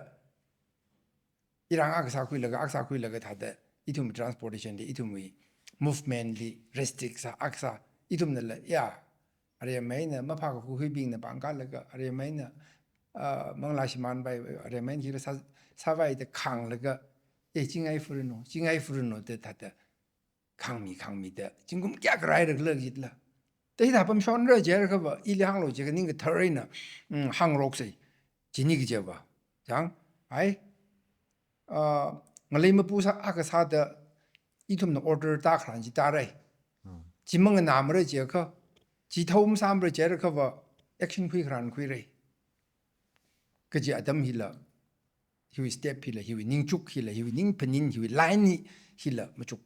B: 이랑 악사쿠일가 다데 이tum transportation 이tum이 movemently restricts 악사 이tum들 야 아레메이나 마파고 후빙나 방갈라가 아레메이나 망라시만 바이 아레메인 기르 사바이데 강라가 예 징아이 프르노 데 다데 강미데 지금 깨그라이르 글럭이들라 데이터 범 쇼너 제르가 봐 일항로 제가 닝가 터레나 항록세 지니기 제바 장 아이 ngalima pusa akasada itum no order ta kranji tarai jimang namre je ka jithom samre je ka ba action khui kran khui re kaji adam hila hiwi step hila hiwi ningchuk hila hiwi ningpenin hiwi line hila machuk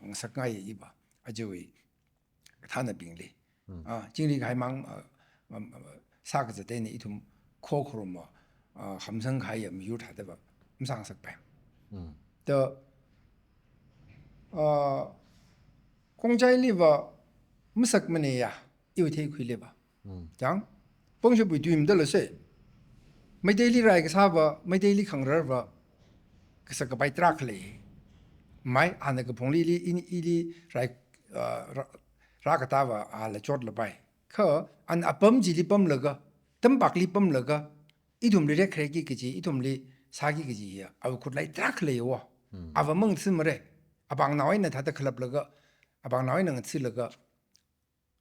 B: ngasakai iba ajewi thana bingle jingli gaimang sakza deni itum kokroma hamsang khaya myur thada ba msangsak ba 더 공자일리바 무석문이야 이외테 퀴리바 장 봉셔부 뒤임들어서 메데일리라이가 사바 메데일리 강러바 그서가 바이트라클리 마이 안에가 봉리리 이리 라이 라가타바 알레 쫓르바이 커안 아범지리 범러가 덤박리 범러가 이둠리레 크레기 그지 이둠리 사기 그지야 아우 굿라이 트라클레요 아바 멍스머레 아방 나와있는 다들 클럽러가 아방 나와있는 츠러가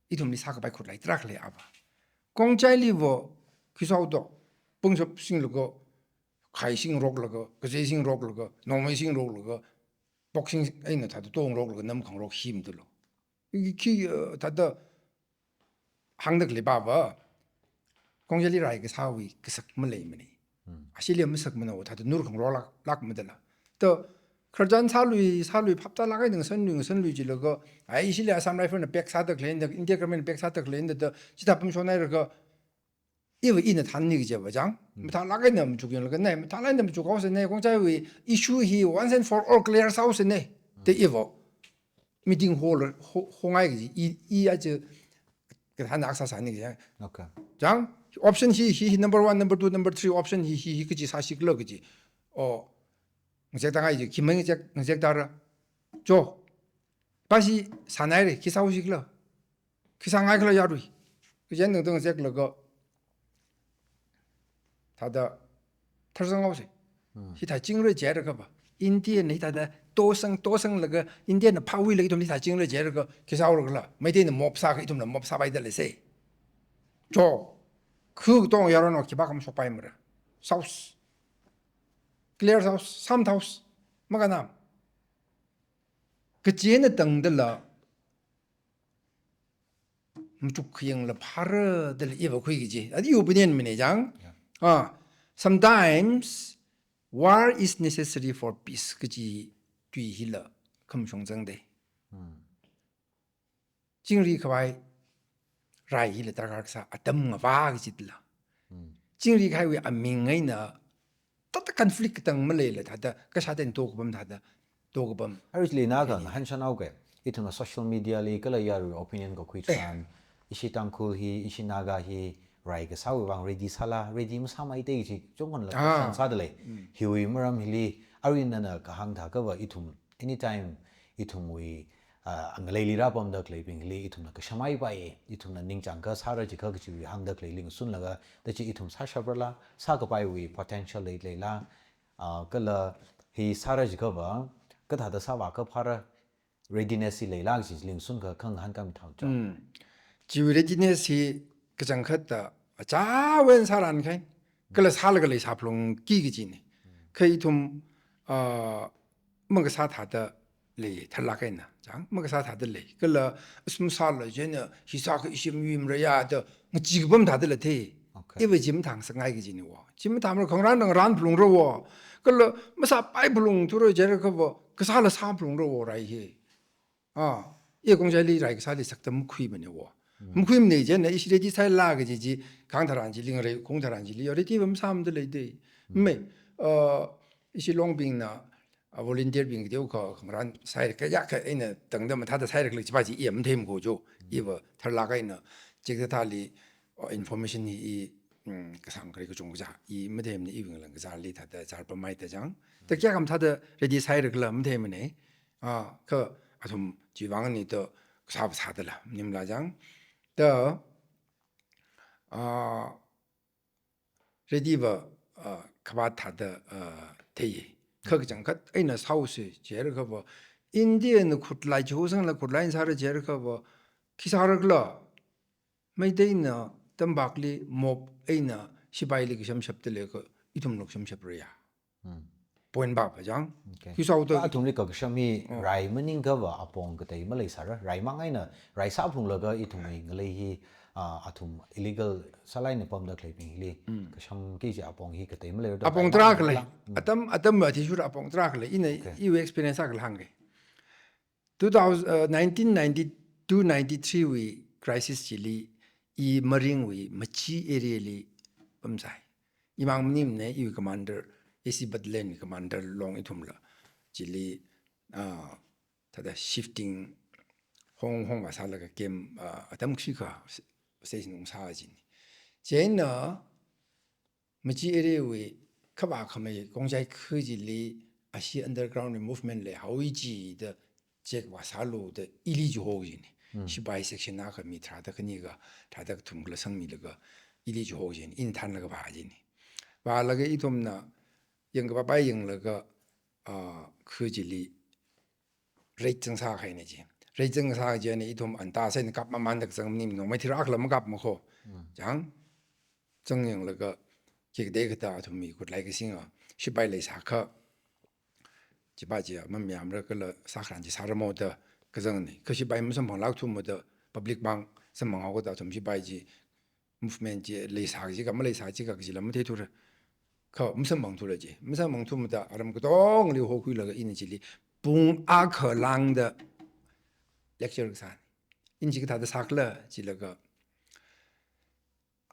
B: 이tum리 사가 바이 굿라이 트라클레 아바 공짜리보 기사우도 봉접싱러가 가이싱 록러가 그제싱 록러가 농매싱 록러가 복싱 있는 다들 동 록러가 넘강 록 힘들어 이게 키 다들 항덕리 바바 공짜리라이가 사위 그석 멀레이머니 아실리아 무석문하고 다들 누르강 롤락 락무들라 또 그전 살루이 팝다 나가 있는 선루지르고 아이실리아 삼라이프는 백사드 클랜드 인디그라면 백사드 클랜드 지다품 쇼나르고 이거 있는 단리기죠 버장 다 나가 있는 주견을 근데 다 나는 주고서 내 공자의 이슈 히 once and for all clear south 네 데 이거 미팅 홀을 홍아이지 이 아주 그 하나 악사사는 그냥
A: 오케이
B: 장 옵션 히 넘버 1 넘버 2 넘버 3 옵션 히 그지 사실 그지 제가 이제 김명희 제가 저 다시 사나이를 기사오시길래 기상하길래 야루이 그 연등등 제가 다다 터성하오시 히타 징르 제르가 봐 인디엔 히타다 도성 러가 인디엔 파위를 이좀 히타 징르 제르가 기사오를 그라 메데는 몹사가 이좀 몹사바이들레세 그 동 열어놓고 기박하면 속바이므라 사우스 클리어 사우스 삼타우스 뭐가 남 그 지에는 등들라 mtuk khiyang la phara del iba khui gi ji adi opinion mene jang sometimes war is necessary for peace gi tui hila kham shong jang de jingri khwai rai hila tar sa atam nga wa gi jitla jingri khai wi aming ngai na tot conflict tang male la da ka sa den to bam da to bam
A: Harishli naga han shanau ke itong social media li kala yaru opinion ko khui tran ishi tangkul hi ishi naga hi rai ka sawi wang ready sala ready mu samai te ji jongon la san sa dale hiwi maram hili arin na ka hang tha ka wa itum anytime itum wi anglai li ra pom da klei ping li itum na ka shamai ba ye itum na ning chang ka sara ji ka ji hang da klei ling sun la ga da ji itum sa shabrala sa ka pai wi potential le la kala hi sara ji ka ba ka tha da sa wa ka phara readiness le la ji ling sun ka khang han kam thau cha
B: ji readiness hi ka jang khat da cha wen saran khai kala sal ga le sa plong ki gi ji ni khai tum mong ka sa tha da le thla kai na jang mong ka sa tha da le kala sum sal le je ne hi sa ka ishim yim re ya da ji ga bam tha da le the i ba jim thang sa ngai gi ji ni wo jim tham ro khong ran nang ran plong ro wo kala ma sa pai plong tu ro je ra ka wo ka sa la sa plong ro wo rai he ye gong jai li rai ka sa li sak da mu khui ba ne wo mu khui ne je ne ishi re ji sai la ga ji ji gang tha ran ji ling re gong tha ran ji li yo re ti bam sam de le de me ishi long bing na volunteer bing de ko khong ran sai ka ya ka ina tang da ma tha da sai re ji ba ji yem them ko jo i ba thar la ga ina je ga ta li information i ka sang ka jong ja i ma them ni i wing lang ga li tha da jar pa mai da jang da kya kam tha da re ji sai re la ma them ne ka atom ji wang ni de sa ba sa da la nim la jang da re di ba ka ba tha da te yi ka jang ka ina sau se je re ka ba indian khut lai jo sang la khut lai sa re je re ka ba ki sa re la mai de na tam bak li mob ina sibai li sham shap te le ko itum lok sham shap re ya point ba ba jang ki sau da
A: atum li ka shami rai maning ka wa apong ka tai malai sara rai mangai na rai sa phung la ga itum ngai ngalai hi atum illegal salai ne pom da klei ping li ka sham ki ji apong hi ka tai malai
B: apong tra ka le atam ma ti shura apong tra ka le ina i experience ka lang ge 1992-93 we crisis chili i maring we machi area li pamsai imang nim ne i commander AC Badlen commander long itumla chili tada shifting hong ba sala ka game atam khika station nong sa ji jena machi area we khaba khame gongjai khji li ashi underground movement le hawi ji de je wa salu de ili ji ho ji ni shi bai section na ka mi tra da khni ga tra da thum gla sang mi le ga ili ji ho ji ni in than la ga ba ji ni ba la ga i thum na yang ga ba yang la ga khji li rei chang sa khai ne ji rei chang sa je ne i thum an ta sen kap ma man da chang ni no mai thira akla ma kap mo kho jang chang yang la ga ki de ga ta thum mi ku lai ga sing shi bai le sa kha ji ba ji ma myam ra ka la sa khan ji sa ra mo da ka zang ni ka shi bai mu sam phang lak thu mo da public bang sam mang ho da thum shi bai ji movement ji le sa ji ga ma le sa ji ga ji la ma the thu ra ka mu sam mang thu la ji mu sam mang thu mo da aram ka dong li ho khu la ga in ji li bung a kha lang da lecture ka sa in ji ka ta da sa kla ji la ga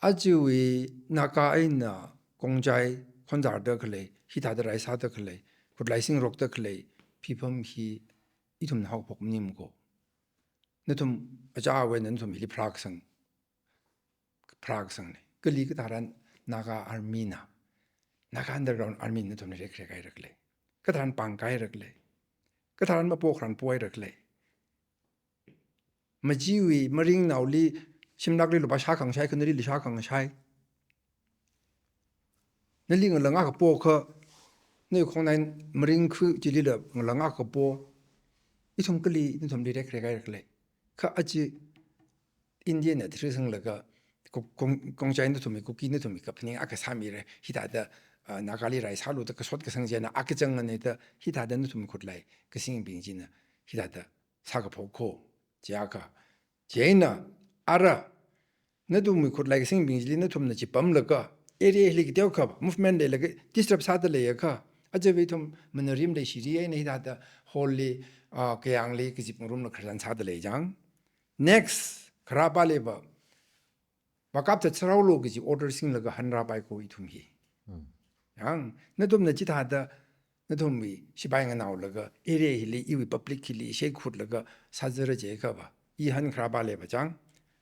B: a ji wi na ka ai na kong jai khon da da ka le hi ta da rai sa da ka le kut lai sing rok da ka le pi pham hi i thum na ho pok nim ko na thum a ja we nan thum hi phrak sang ne ka li ka ta ran naga army na naga underground army na thum ne rek rek ai rak le ka ta ran pang kai rak le ka ta ran ma po khran poi rak le ma ji wi ma ring naw li sim lak li lo ba sha khang shai ka ni li sha khang shai na li nga ka po kha nei khong nai ma ring khu ji li la nga ka po i thum ka li ni thum li rek rek ai rak le ka a ji indian na thri sang la ga kong jai na thum ku ki na thum ka phni a ka sa mi re hi da da nagali rai sa lu da ka sot ka sang je na a ka chang ne da hi da da na thum khut lai ka sing bing ji na hi da da sa ka pho ko ja ka je na ara na du mi khut like sing bing jili na thum na chi pam la ka area hli ki teo ka movement le la disturb sa da le ka aje vi thum manarim le shiri ai nei da da holy ke yang le ki jip rum na khran sa da le jang next khraba le ba bakap ta tsrau lo ki ji order sing la ga hanra bai ko i thum hi yang na dum na chi da da na dum mi shi bai nga naw la ga area hli i wi public hli she khut la ga sa zera je ka ba i han khraba le ba jang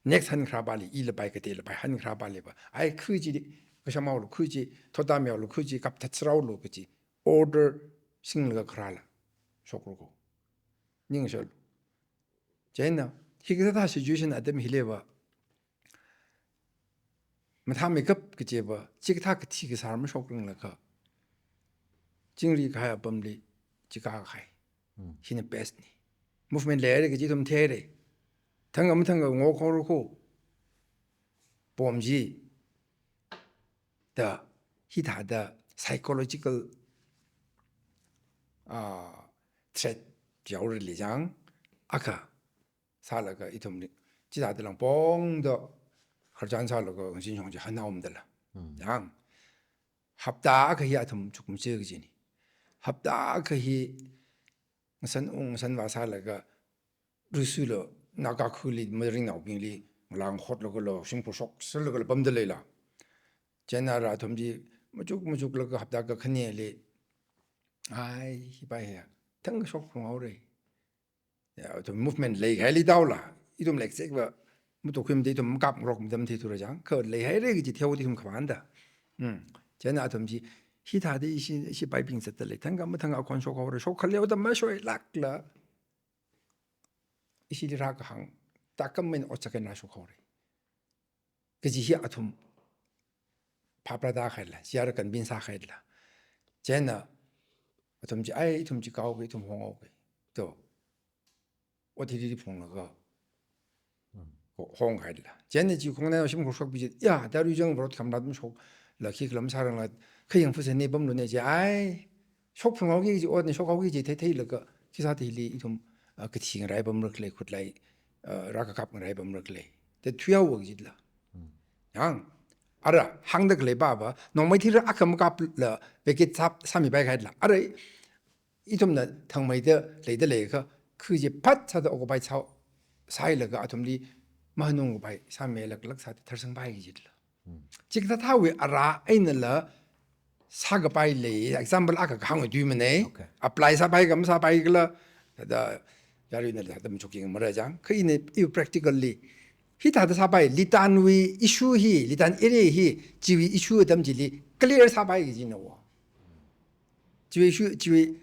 B: next 한 크라발리 일 바이 그때 일 바이 한 크라발리 봐 아이 크지 그샤마로 크지 토다미로 크지 갑타츠라울로 그지 order 싱글가 크라라 쇼크고 닝셜 제나 희그다 다시 주신 아담 힐레바 마타미급 그지 봐 지그타 그 티그 사람 쇼크는 그 징리 가야 범리 지가 가이 희는 베스트니 무브먼트 레어 그지 좀 테레 당가 ngô khô khô bom ji da hita da psychological threat jiao ri li jang aka sa la ga itom ni ji da de lang bong de har jan sa la ga xin xiong ji han na om de la yang 합다 그 히아톰 조금 지어지니 합다 그 히 san 와살라가 루술로 나가 쿨리 머링 나오빙리 랑 헛로글로 싱포속 설로글 범들레라 제나라 덤지 무죽무죽로 합다가 큰예리 아이 히바야 탕 속풍 오래 야 좀 무브먼트 레이 헬리 다올라 이좀 렉색바 무도 금데 좀 갑록 덤티 두르장 그 레이 헬리 지 태우디 좀 가만다 제나 덤지 히타데 이시 바이빙set들레 탕가 무탕가 콘쇼고를 쇼칼레오다 마쇼이 락라 이시리라가 항 따끔면 어떻게 나쇼 거래 그지 아톰 파브라다 할라 지아르 건빈사 할라 제나 아톰지 아이 톰지 가오게 좀 홍오게 또 어디리 봉나가 홍 할라 제네 지 공내에 심고 속비지 야 다루정 버릇 감라듬 속 럭키 그럼 사랑라 그냥 부서네 범론내지 아이 속풍하게 어디 속하게 대테일가 기사들이 좀 그 티가 라이브 먹을래 굿라이 라가 갑 라이브 먹을래 대 투야워 지라 양 알아 항덕 레바바 노마이티를 아까 갑라 베게 잡 300 할라 알아 이좀나 탕마이데 레이데레가 그지 팟차도 오고 바이 차 사이르가 아톰리 마노고 바이 3메락 락사데 터성 바이 지라 직다 타위 알아 아이늘라 사가 바이레 example 아까 강을 뒤면에 apply 사 바이 감사 바이글라 다 야르네 다듬 조깅 뭐라장 그이네 이 practically 히타다 사바이 리탄위 이슈히 리탄 에레히 지위 이슈 담지리 클리어 사바이 지노 지위 이슈 지위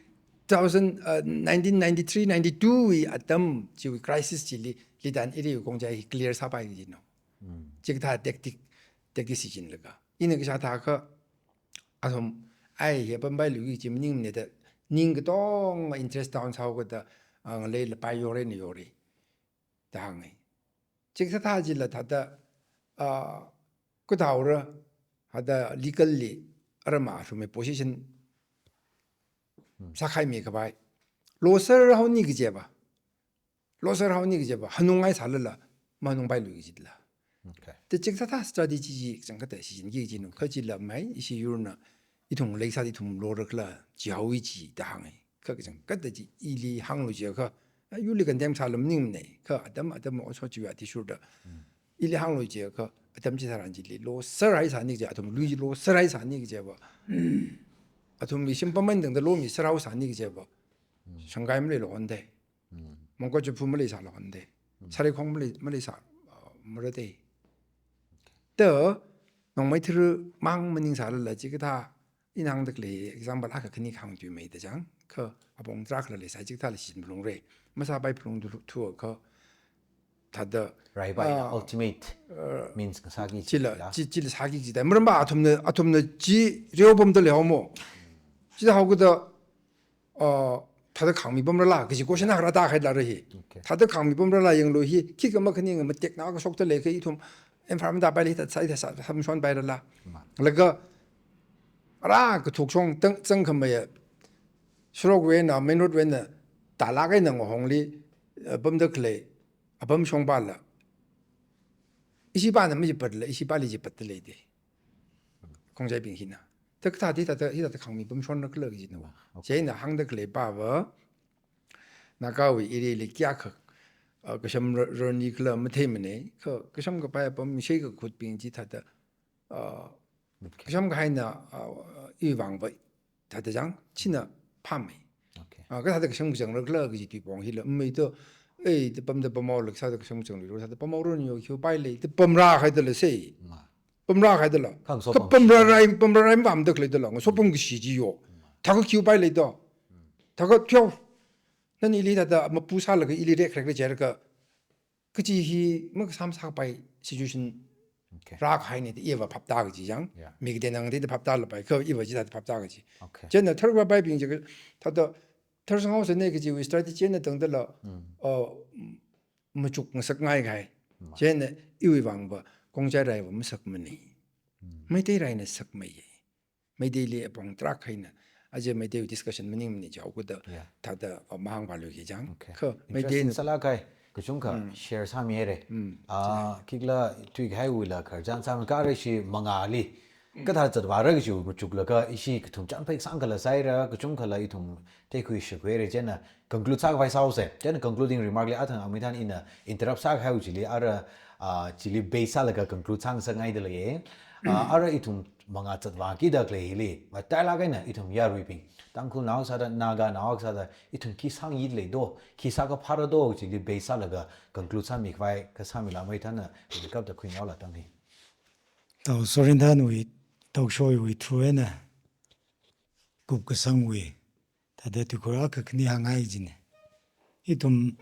B: 1993 92위 아담 지위 크라이시스 지리 리탄 에레 공자이 클리어 사바이 지노 지금 덱디 시즌르가 이네 그 사다가 아som 아이 예번바이 루기 지금 님네다 닝그동 인트레스트 다운 사고다 레일 바이오레니 요리 당이 직사타질라 다다 그다오라 하다 리걸리 아르마 좀에 포지션 사카이미 가바이 로서 하우니 그제바 로서 하우니 그제바 한웅아이 살라 만웅바이 루기질라 오케이 때 직사타 스트래티지 정가다 시진기지는 커질라 마이 이시 유르나 이통 레이사디 통 로르클라 지하위지 당이 그거정 끝까지 일이 항로지가 유리가 냄살름 님네 그 아담 어서지와 디슈다 일이 항로지가 아담 지사란지 로서라이 산이지 아담 루지 로서라이 산이지 봐 아담 미심범만 등의 로미 서라우 산이지 봐 상가임을 온데 뭔가 좀 부물이 살아 온데 사리 공물이 사 뭐래대 또 농마이트르 망문인 살을 지가 인항득리 example 아까 그니 강주 메이드장 그 아봉 드라클레 사직탈 신블롱레 마사바이 플롱두 투어 그 다더
A: 라이바이 ultimate means 사기
B: 질라 질 사기지다 뭐마 아톰네 지 려범들 해오모 지다 하고도 다들 강미범들라 그지 고시나 하라다 해라르히 다들 강미범들라 영로히 키가 그니 뭐 텍나가 속들레 그 이톰 environment 발리다 사이다 삼촌 바이라라 그러니까 라 그 독송 정컴에 수록외나 메노드외나 달라게 는 홍리 범더클레 범송발라 28는 뭐지 버들 28리지 버들래 돼 공자빙 희나 덕다 디다다 강미 범촌의 글럭이지 너 제나 항的글레 바버 나가위 이리리 꺄크 그섬 런이 글러 뭐테면에 그섬 그 바야 범 쉐이그 굿빙지 타다 그섬 가이나 유방버 다대장 치나 파메
A: 오케이.
B: 그 다들 그 성장을 글러그지 뒤봉힐 뭐이도 에이 범더 범어를 사도 그 성장을 사도 범어로는 요 휴바일레 범라 하이들 세 범라 하이들 그 범라라임 밤도 그래들 소범 그 시지요 다그 휴바일레도 다그 튀어 난 일이다다 뭐 부살을 그 일이래 그렇게 제가 그지 뭐 3, 4바이 시주신 락 하이네데 이와 밥다그지 장 미기대낭데도 밥다를 바이 그 이와지다 밥다그지 전에 털과 바이빙 저거 다도 털성하우스 내그지 위 스트래티지는 등들러 뭐죽 석가이 가이 전에 이위방바 공자라이 뭐 석문이 메데라이네 석메이 메데리 봉 트라카이나 아제 메데우 디스커션 미닝미니 저고도 다다 마항 발료기 장그
A: 메데인 살라카이 그중가 share 사미에레 아 기글라 트위그 하이위라 카잔 사르카르시 망알리 그다저 바르기 무죽라가 이시 그tum 짬팩 상글라 사이라 그중칼라 이tum 테이크이시 괴레제나 conclude 사 바이사우세 제는 concluding remark 아탄 아미탄 이나 interrupt 사 하우지리 아라 지리 베이살가 conclude 상상아이들레 아라 이tum 망아 쯧와기다 클레일리 마탈라가이나 이tum 야루이빙 당쿠 나우사다 나가 나우사다 이tum 기상이들레도 기사가 파라도 지리 베이살가 conclude 사미 과이 그 사미라 마이탄나 리캅다 쿠이나올라 당니
C: 또 소린단 위 독쇼이 위 트루에나 kubkasang wi tada tukura ka kni hangai jine itum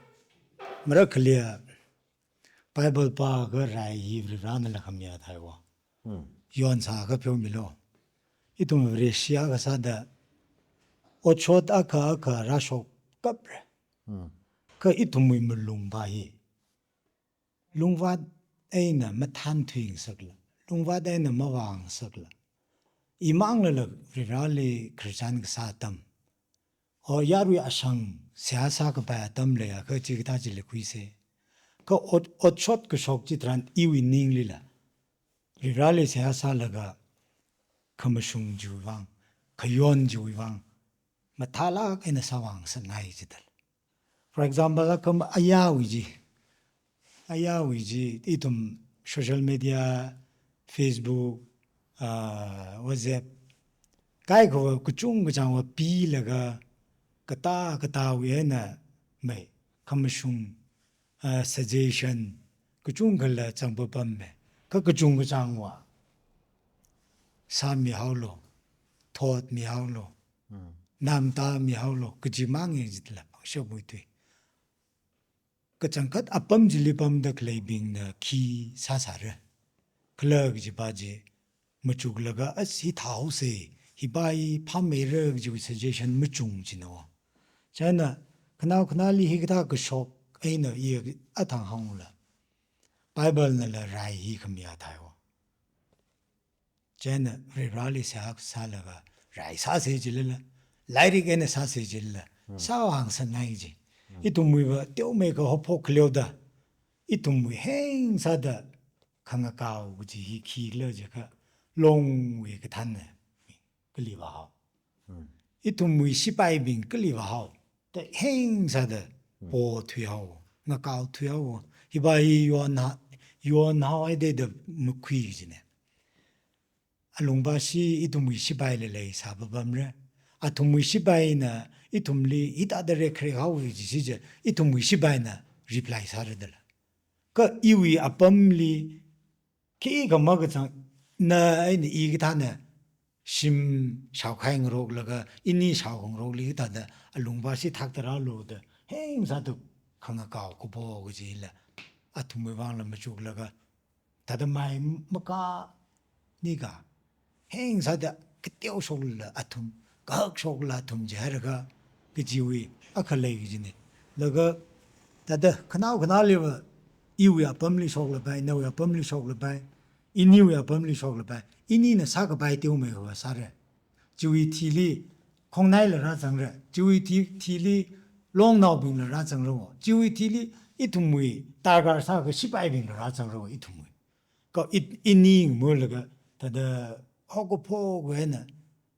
C: mara klia bible pa ga rai yivri ran la khamya thaiwa yon sa ga pyo milo itum vreshia ga sada ochot aka rashok kapre ka itum wi mulung ba hi lungwa aina mathan thuing sakla lungwa aina mawang sakla imang la rirali krishan ka satam o yaru asang siasa ka ba tam le ka chi ta chi le kui se ka ochot ka shok chi tran iwi ning lila rirali siasa la ga kamashung juwang kayon juwang mathala ka na sawang sa ngai jidal for example kam ayawi ji itum social media Facebook WhatsApp cái của chung cái trang pi là cái ta về na mày không sung suggestion cái chung cái là trang bơm mày cái chung cái trang wa sa mi hao lo thot mi hao lo nam ta mi hao lo cái gì mang gì là sao bui tuy cái trang cất apam gì lipam được lấy bình là khi sa rồi cái gì ba gì machuglaga asi thau se hibai phamere ji suggestion machung jino chana khana li higda ka shop aina ye athang hangula bible na la rai hi khamya thayo chana rali sa salaga rai sa se jilala lairi ge na sa se jilala sawang sa ngai ji itumui ba teu me ka hopo klyoda itumui heng sa da khanga kaw ji hi khi le je ka long we cái thanh này cái li vào ít thùng mùi xí bài bình cái li vào để heng ra de bộ thuyền ngã cao thuyền hi bài yuan hao ai để được một quý gì nè alung ba xí ít thùng mùi xí bài lấy sao bấm ra thùng mùi xí bài nè ít thùng li ít ada re khere hao gì chứ ít thùng mùi xí bài nè reply sao rồi đó cái iwi apam li khi cái mà cái thằng na ai ni i ta na sim shao khai ngro la ga ini shao ngro li ta da alung ba si thak tara lo da heng sa tu khang ka ko bo go ji la athum me wang la ma chuk la ga ta da mai ma ka ni ga heng sa da ke teo so la athum ka so la thum ja ra ga ke ji wi a kha le ji ne la ga ta da khana le wa i wi a pam li so la bai na wi a pam li so la bai ini ya pamli shok la bai ini na sa ga bai teu me ho sa re chui thi li khong nai la ra chang re chui thi li long nao bing la ra chang ro chui thi li itumui ta ga sa ga si bai bing la ra chang ro itumui ก็อินนิ่งมือเลยก็แต่เดฮอกก็พอเว้นน่ะ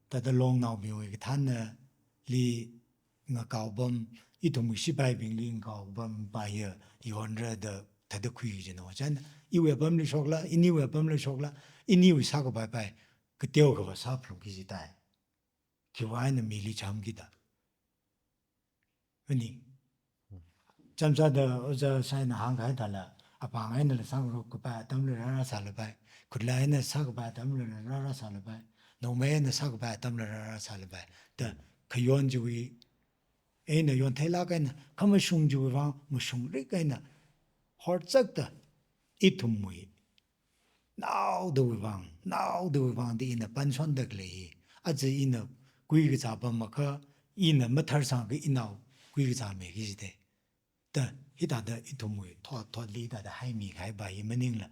C: แต่เดลองนาวมีไว้ท่านน่ะลีงาเก่าบอมอีถุงสิไปบิงลีงเก่าบอมไปอีวันเรเดแต่เดคุยจีนว่าฉันอีเวบอมเลยชกละอินนี่เวบอมเลยชกละอินนี่วิสาก็ไปก็เตียวก็ว่าซาพลงกิจิตายคิดว่าเนี่ยมีลิจามกิดาวันนี้จำซาเดอจะใช้ในห้างขายตลาดอาปางไอ้เนี่ยสังรก็ไปตำเลยราสาลไปขุดไล่เนี่ยสักไปตำเลยราสาลไปน้องแม่เนี่ยสักไปตำเลยราสาลไปแต่ขย้อนจุยเอ็นเนี่ยย้อนเทล่ากันเขาไม่ชงจุยว่าไม่ชงเล็กกันนะฮอร์จักต์อีทุ่มมวยน้าวดูวังที่อินเนี่ยปันชนเด็กเลยอาจจะอินเนี่ยกุยกระจาบมาก็อินเนี่ยไม่ทันสังก็อินเอากุยกระจาไม่กี่สิเดแต่ฮิตาเดอีทุ่มมวยทอดลีแต่ให้มีใครไปมันนิ่งละ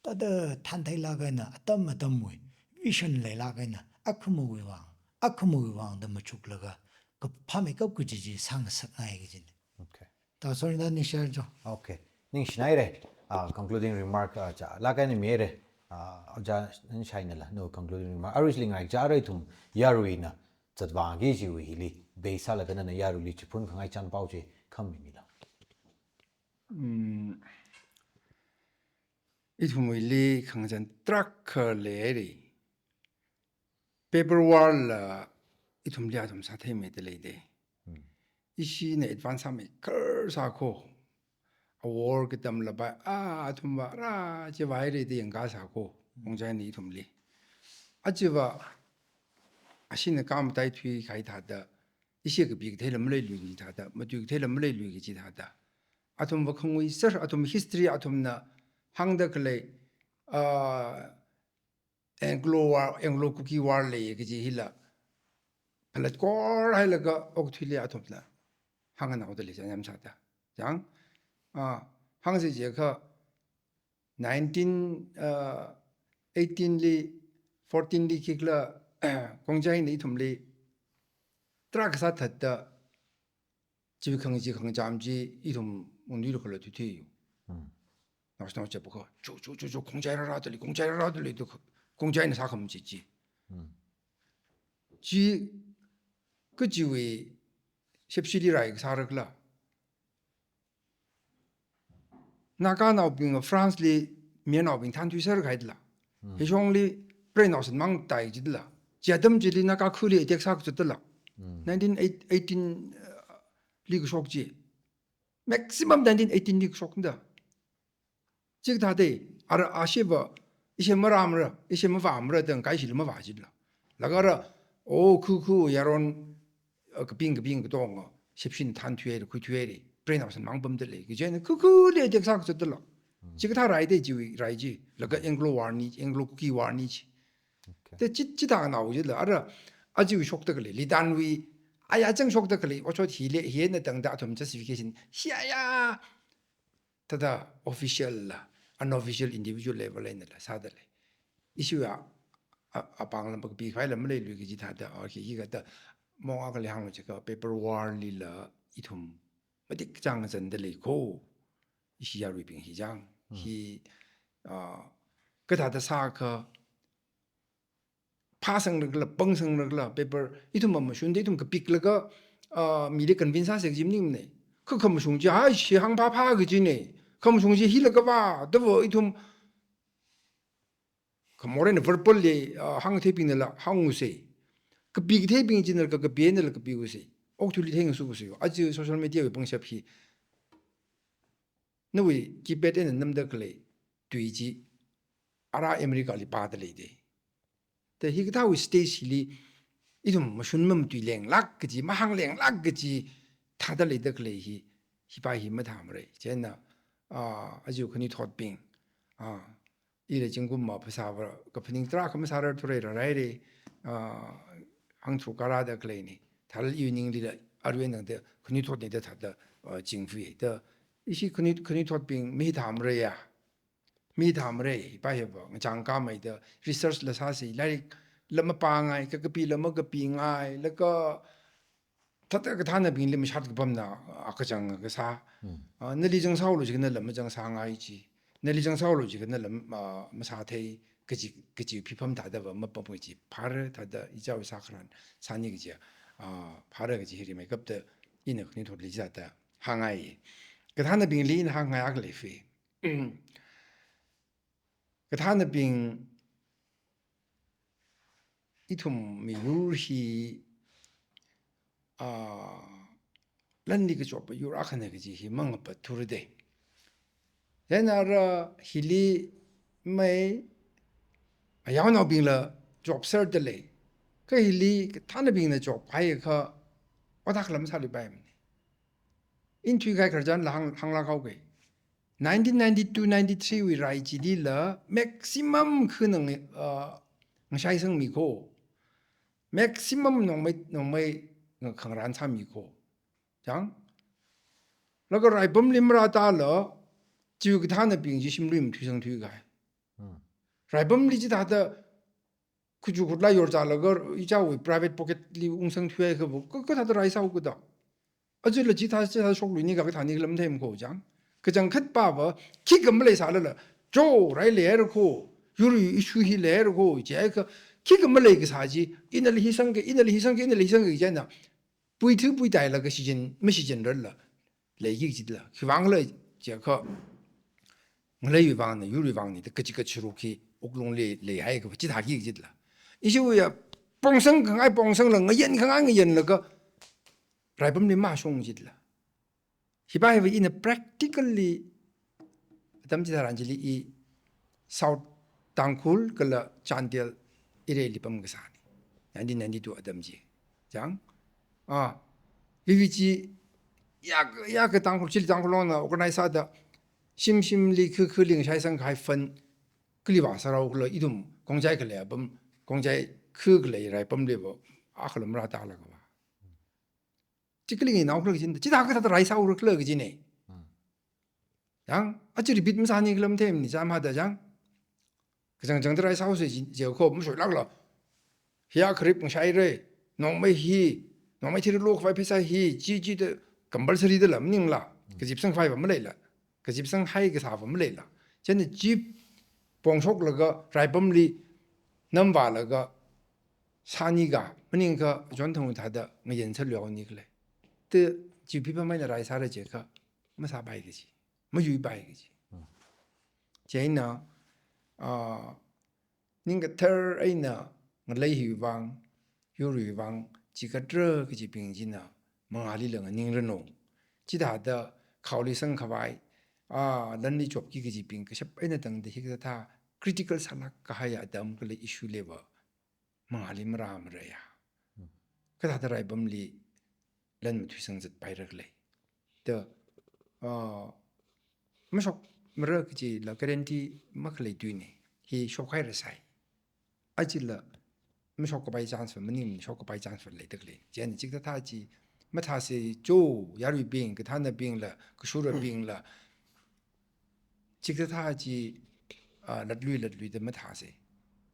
C: แต่เดทันเทล่ากันนะตั้มมวยวิชันเลยล่ากันนะอักขโมยวังเดมาชุกเลยก็พาไม่ก็กุจิจีสังสักไงกันจิน
A: Okay.
C: แต่ส่วนนั้นนี่เชื่อจ้ะ
A: Okay. Ning Schneider, concluding remark, ja, lagan ni mere, ja, nin China la, no concluding remark. Arisling ay ja tum yarui na, zat wangi ji wi hili, beisa la kana na yaru li chipun kang ay chan pao je kam mi la.
B: อีทุมวิลีขังจันทรักเคเลรีเปเปอร์วอลอีทุมเลียทุมสัตย์ไม่ได้เลยเดอีชีในอัดวันสามีเคอร์สักโคอวอร์ก็ทำละไปทุมว่าราจะไว้เลยที่ยังกาสักโคคงใจนี้ทุมลีอาจจะว่าอาชีพในการไม่ได้ทุยใครทัดอีชีก็บีกเทเลไม่เลยลุยกี่ทัดมาดูเทเลไม่เลยลุยกี่ทัดทุมว่าคงวิสัยทุม history ทุมน่ะฮังเดกเลยAnglo Cookie War เลยก็จะฮิละผลิตก็ให้แล้วก็ออกทุเรียนทุบละฮังกันเอาตัวเลยจะยังชัดจังฮังสิเจ้าก็18ลี14ลีคิกละคงใจนี่ทุมลีตรักษาทัด的ชีวิตของจามจีอีทุมมุ่งดูเขาเลยทุกที่อยู่那时候就不可，就空间拉这里，空间拉这里都空间的啥可没几，个几位10里来个啥个了，那个闹病France里面闹病，谈对事开的啦，黑熊里不然闹是忙大的啦，接他们这里那个苦里点啥个的啦，1918里个shock节 ，maximum 1918里个shock的。这个他的阿些不一些没拉么了，一些没法么了，等改起了没法起了。那个了，苦也让个病个多啊，10谈推的，不然那是忙不得嘞。个讲苦的这啥个做得了？这个他来的就来去，那个 Anglo Cookie War 呢去。这他闹就了，就说得个嘞，你单位哎呀真说得个嘞，我说体力现在等到他们这 certification， 下呀，他的 official 啦。unofficial individual level 来的了，啥的嘞？一些帮了不比快了没来旅个其他的，而且一个的，某个两个这个 paper war 里了，一通没得讲真的嘞，可一些要瑞平是讲，是个他的啥个爬升那个了，蹦升那个了 paper， 一通么兄弟一通个 big 那个米的 convince 啥事情呢？可么兄弟还是行爬个劲呢？他们从事希腊个吧，都我一通，他们那verbal嘞，航太平的啦，航务些，个比太平真的个别的那个比个些，奥图里听个说个些，而且 social media 有帮小批，那位基本的那么的个嘞，对峙，阿拉美国里巴的嘞的，但那个他会 stage 里，一种么说么对两拉个字，么行两拉个字，他的嘞的个嘞是把什么他们嘞，真的。อายุคนนี้ทอดปิงอีเลยจึงกุมมาภาษาว่ากับพิงตราคำสารทุเรศอะไรเลยหังถูกการาดักเลยนี่ถ้าเราอยู่นิ่งเลยอารุณนั่งเดียคนนี้ทอดนี่เดียถ้าเดียจิงฟีเดียอีสิคนนี้ทอดปิงไม่ทำเลยไม่ทำเลยไปเหรอจังก้าไม่เดีย research ละซาสิแล้วมาปางไงก็ปีแล้วมันก็ปีไงแล้วก็他这个他那边里面下这个不那个讲个啥，那里正少了就跟那么正啥爱去， 내리정 사올로지 그날은 사태 그지 비품 다다버 뭐법이지 바르 다다 이자위 사크란 산이 그지 바르 그지 히리메 급대 이네 그니 돌리자다 항아이 그 하나 빙린 항아이 아글리피 그 하나 빙 이툼 미유히 란리 그 좁아 유라카네 그지 희망 빠 투르데 옛날에 힐리 메 야노 빙라 좁 설들레 그 힐리 그 타나 빙네 좁 바이 그 어다클람 살리 바임 인투이가 그러잖아 항라가오게 1992, 93 we rai chi di la maximum khunang ngai sang mi ko maximum nong mai khang ran cha mi ko jang la ga rai bom lim ra ta la ji ge ta na bing ji sim lim thu sang thu ga rai bom li ji da da ku ju gu la yor za la ga i ja wi private pocket li ung sang thu ga ko ko da rai sa gu da a ji le ji ta shok lu ni ga ta ni lam them ko jang 그장 컷바버 키금을 살을 조 라일레르고 유리 이슈히 레르고 이제 그 키금을 그 사지 이늘 희생게 이제나 부이트 부이다라 그 시즌 몇 시즌을 레기지들 희망을 제가 원래 유방의 유리방의 그지 그 주로키 옥롱리 레하이 그 지다기 이지들 이시우야 봉성 강ai 봉성는 연 강한 연는 그 라이범리 마숑지들 hibahe in a practically damji daranjili I south tangkul kala chandel ireli pam gasani 1992 adamji jang vivichi ya ke tangkul chili tangkul na organize da 심심리 그 링샤이상 가이펀 클리바사라고 그러 이름 공자에 그래야 범 공자에 그 그래라 범레버 아클럼라 달라고 봐 찌클링이 나오고 그러긴데 지다 그다 라이사우로 그러기지네 양 아찌리 비트면서 하니 그럼 됨니 잠하다 장 그장 정들 라이사우스 저거 무슨 락라 히야 그립 샤이레 농매히 농매티를 로크 파이페사히 지지의 कंपल्सरी들 람닝라 그 집성 파이브 뭐래라 그 집성 하이 그 사업 뭐래라 전에 집 봉속러가 라이범리 넘바러가 산이가 뭐니까 전통을 다다 뭐 연설려오니 그래 때 집비범만이 라이사를 제가 뭐 사바이기지 뭐 유바이기지 제나 닌가 터에나 레히방 요리방 지가저 그 집빙지나 멍알리는 닝르노 지다다考虑生 가바이 런리 좁기 그 집빙 그 샵에나 등데 히가 다 크리티컬 살락 가야 담 그 이슈 레버 멍알리므라므라야 그다다 라이범리 런 투성짓 바이러글레 더 무속 뭐라 그지 라 가렌티 막레 뒤네 히 쇼카이르 사이 아질라 무속 바이 찬스 뭐님 쇼카 바이 찬스 레드글레 제는 직다 타지 마타세 조 야르 빙 그 타나 빙라 그 쇼르 빙라 직다 타지 рат루이 데 마타세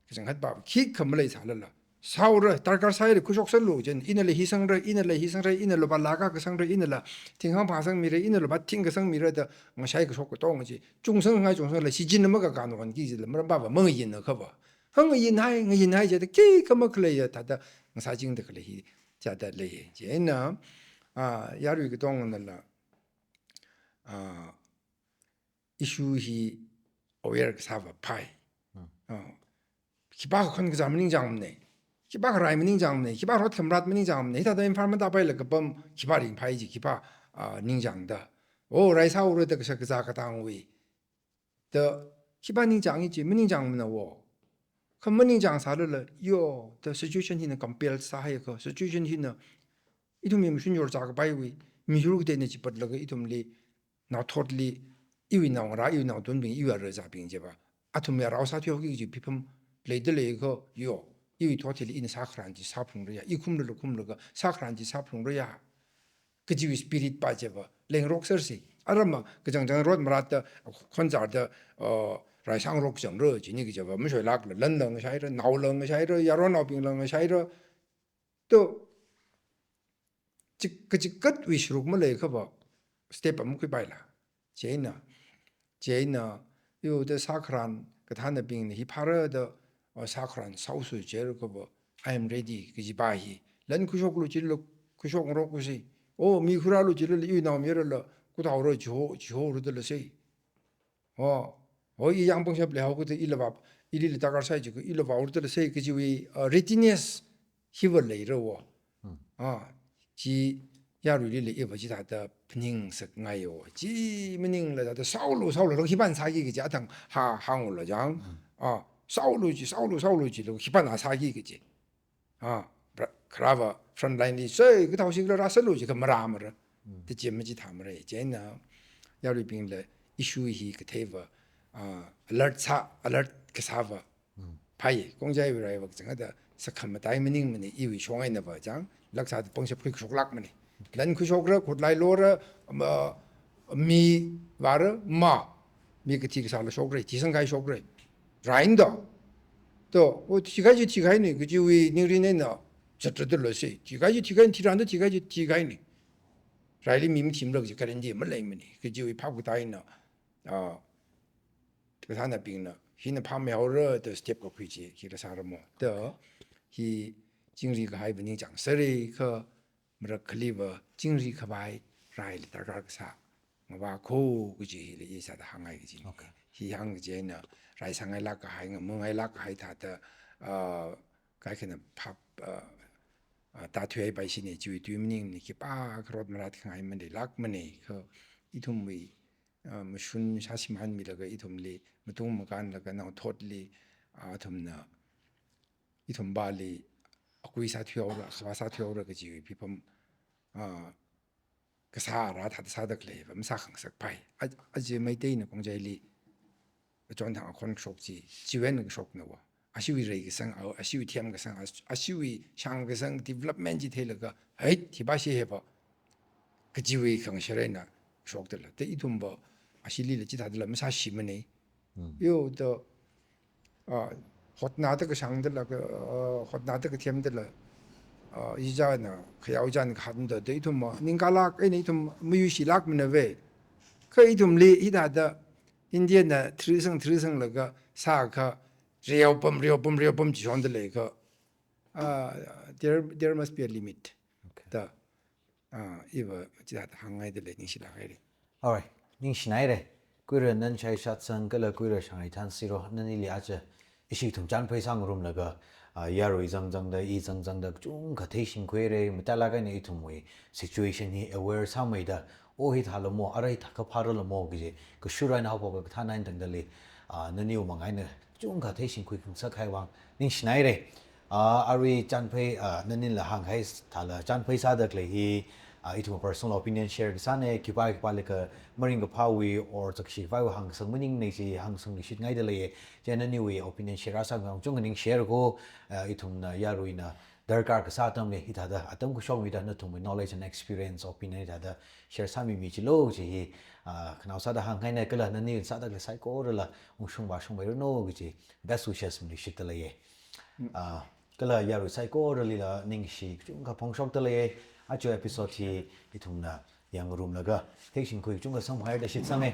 B: 그냥 핫바 키 컴레 살라 사우르 달깔 사이를 구속설로 전 이늘의 희생을 이늘로 발라가 그 성를 이늘라 팅항 파성 미래 이늘로 바팅 그 성미래다 뭐 샤이그 속고 동지 중성하이 중성을 시진는 뭐가 가능한 기질 뭐 봐봐 뭐 있는 거 봐. 흥이 인하이 제데 키 그뭐 클레이어 다다 사징데 클레이 자다레 제나 야루 그 동은라 이슈히 오열 사바 파이 기바 큰 그 잠닝 장네 기바 라이밍 장네 기바 로트 컴라트밍 장네 이다다 인파르먼트 바이를 그범 기바링 파이지 기바 닝장다 오 라이사우르데 그 자가 당위 더 기바닝 장이지 민닝 장문나 워 컴민닝 장사를 요더 시츄에이션 히는 컴페어 사하이 그 시츄에이션 히는 이tum이 무슨 요를 자가 바이위 미주르게 되는 집버들가 이tum리 나 토틀리 이위 나오라 이위 나오 돈빙 이위를 자빙 제바 아tum이 라오사티 호기지 비품 레이들레 그요 이위 토틀리 인 사크란지 사풍르야 이 쿰르르 쿰르가 사크란지 사풍르야 그 지위 스피릿 빠제바 랭록서시 아라마 그 정정 로드 마라다 콘자르다 라이상록 정르 지니 그 저바 무슨 락르 런렁 샤이르 나올렁 샤이르 야로나빙렁 샤이르 또 그지 끝 위시로 뭐래 그봐 스텝 아무 그 바이라 제이나 有的萨克兰个他那边呢，伊帕热的萨克兰少数节日个不 I am ready 个几巴伊，人库小路节日库小我库西，哦米库拉路节日有那米了，库头了就了的了噻，一样东西不了，个的伊了吧，伊里大概赛这个伊了吧，我的了噻，个就为readiness 希望来了即亚瑞里一不其他的平时哎哟，即么宁了的少路了，一般差一个家庭行我了讲少路去了，一般差一个节不克拉巴 frontline 里所以个头些个拉塞路去个么拉么了，的节目去他们嘞，真呢亚瑞兵了issue一个 table alert 个啥吧，拍公家有来我整个的是看么大么宁么呢，以为双眼的吧讲，รักษา帮些配熟拉么呢。len ku shokra ku lai lora mi vara ma mi ke ti sa la shokra ti sang kai shokra rain do o ti kai ni ku ji wi ni ri ne na cha cha de lo se ti kai ti ran de ti kai ni rai li mi mi tim lo ji ka ren ji ma lai mi ni ku ji wi pa ku dai na ke ta na bing na hi na pa miao re de step ko ku ji ki la sa re mo de hi经历个还不能讲，所以可。么克里巴经济可白，来了大概个啥？我把苦个就一下子行个经，西行个经呢，来上海那个海，我们那个海他的该可能拍大腿百姓呢，就对面呢去把个罗马拉看海们的拉们呢，可一同为么顺下西满米那个一同哩，么东么干那个那托哩同呢，一同把哩。贵沙跳了，是吧？沙跳了个机会，比方个啥啦，他的啥的个嘞，我们啥行色派，且没得呢，公家里转堂可能说起，机会那个说呢哇，是为这个生，是为添个生，是为上个生 development 去那个，提把些吧，个机会可能是来呢说的了，这一通吧，是里了其他的了，没啥新闻呢，有的hot na的个上的那个hot na的个天的了，一家呢，可要家那个喊的，对头嘛，人家拉那头没有西拉么那位，可一头里一大的，印第呢，提升那个啥个，real bomb 就上的那个，there must be a limit 的，一个其他的行业的嘞，你是哪个的
A: Alright， 你是哪的？贵人能在下层，个了贵人上一摊西罗，那你了解？一些同占配上room那个亚瑞增的，一增的，中个提醒贵嘞，么带来个呢一同为 situation 呢 aware 上面的，哦，他了么，而他个怕了么个些，个虽然好不个他那等的嘞，那你有么个呢？中个提醒贵更少开往，你是哪的？阿瑞占配那你了行开他了占配啥的嘞？itu personal opinion share ke sana kibai kepala ke mering ke pawi or tak shi vai hang sang mening nei si hang sang ni shit ngai de le jana ni we opinion share asa ngam chung ning share ko itu na yarui na darkar ke sa tam le ita da atam ko show mi da na tum knowledge and experience opinion ita da share sami mi chi lo ji kanau sa da hang ngai na kala na ni sa da le sai ko la ung shung ba no ji best wishes mi shit de le ye kala yarui sai ko le la ning shi chung ka phong shok de le ajo episode hi itung na yang room naga teaching ko chung ka sam hire da shit sange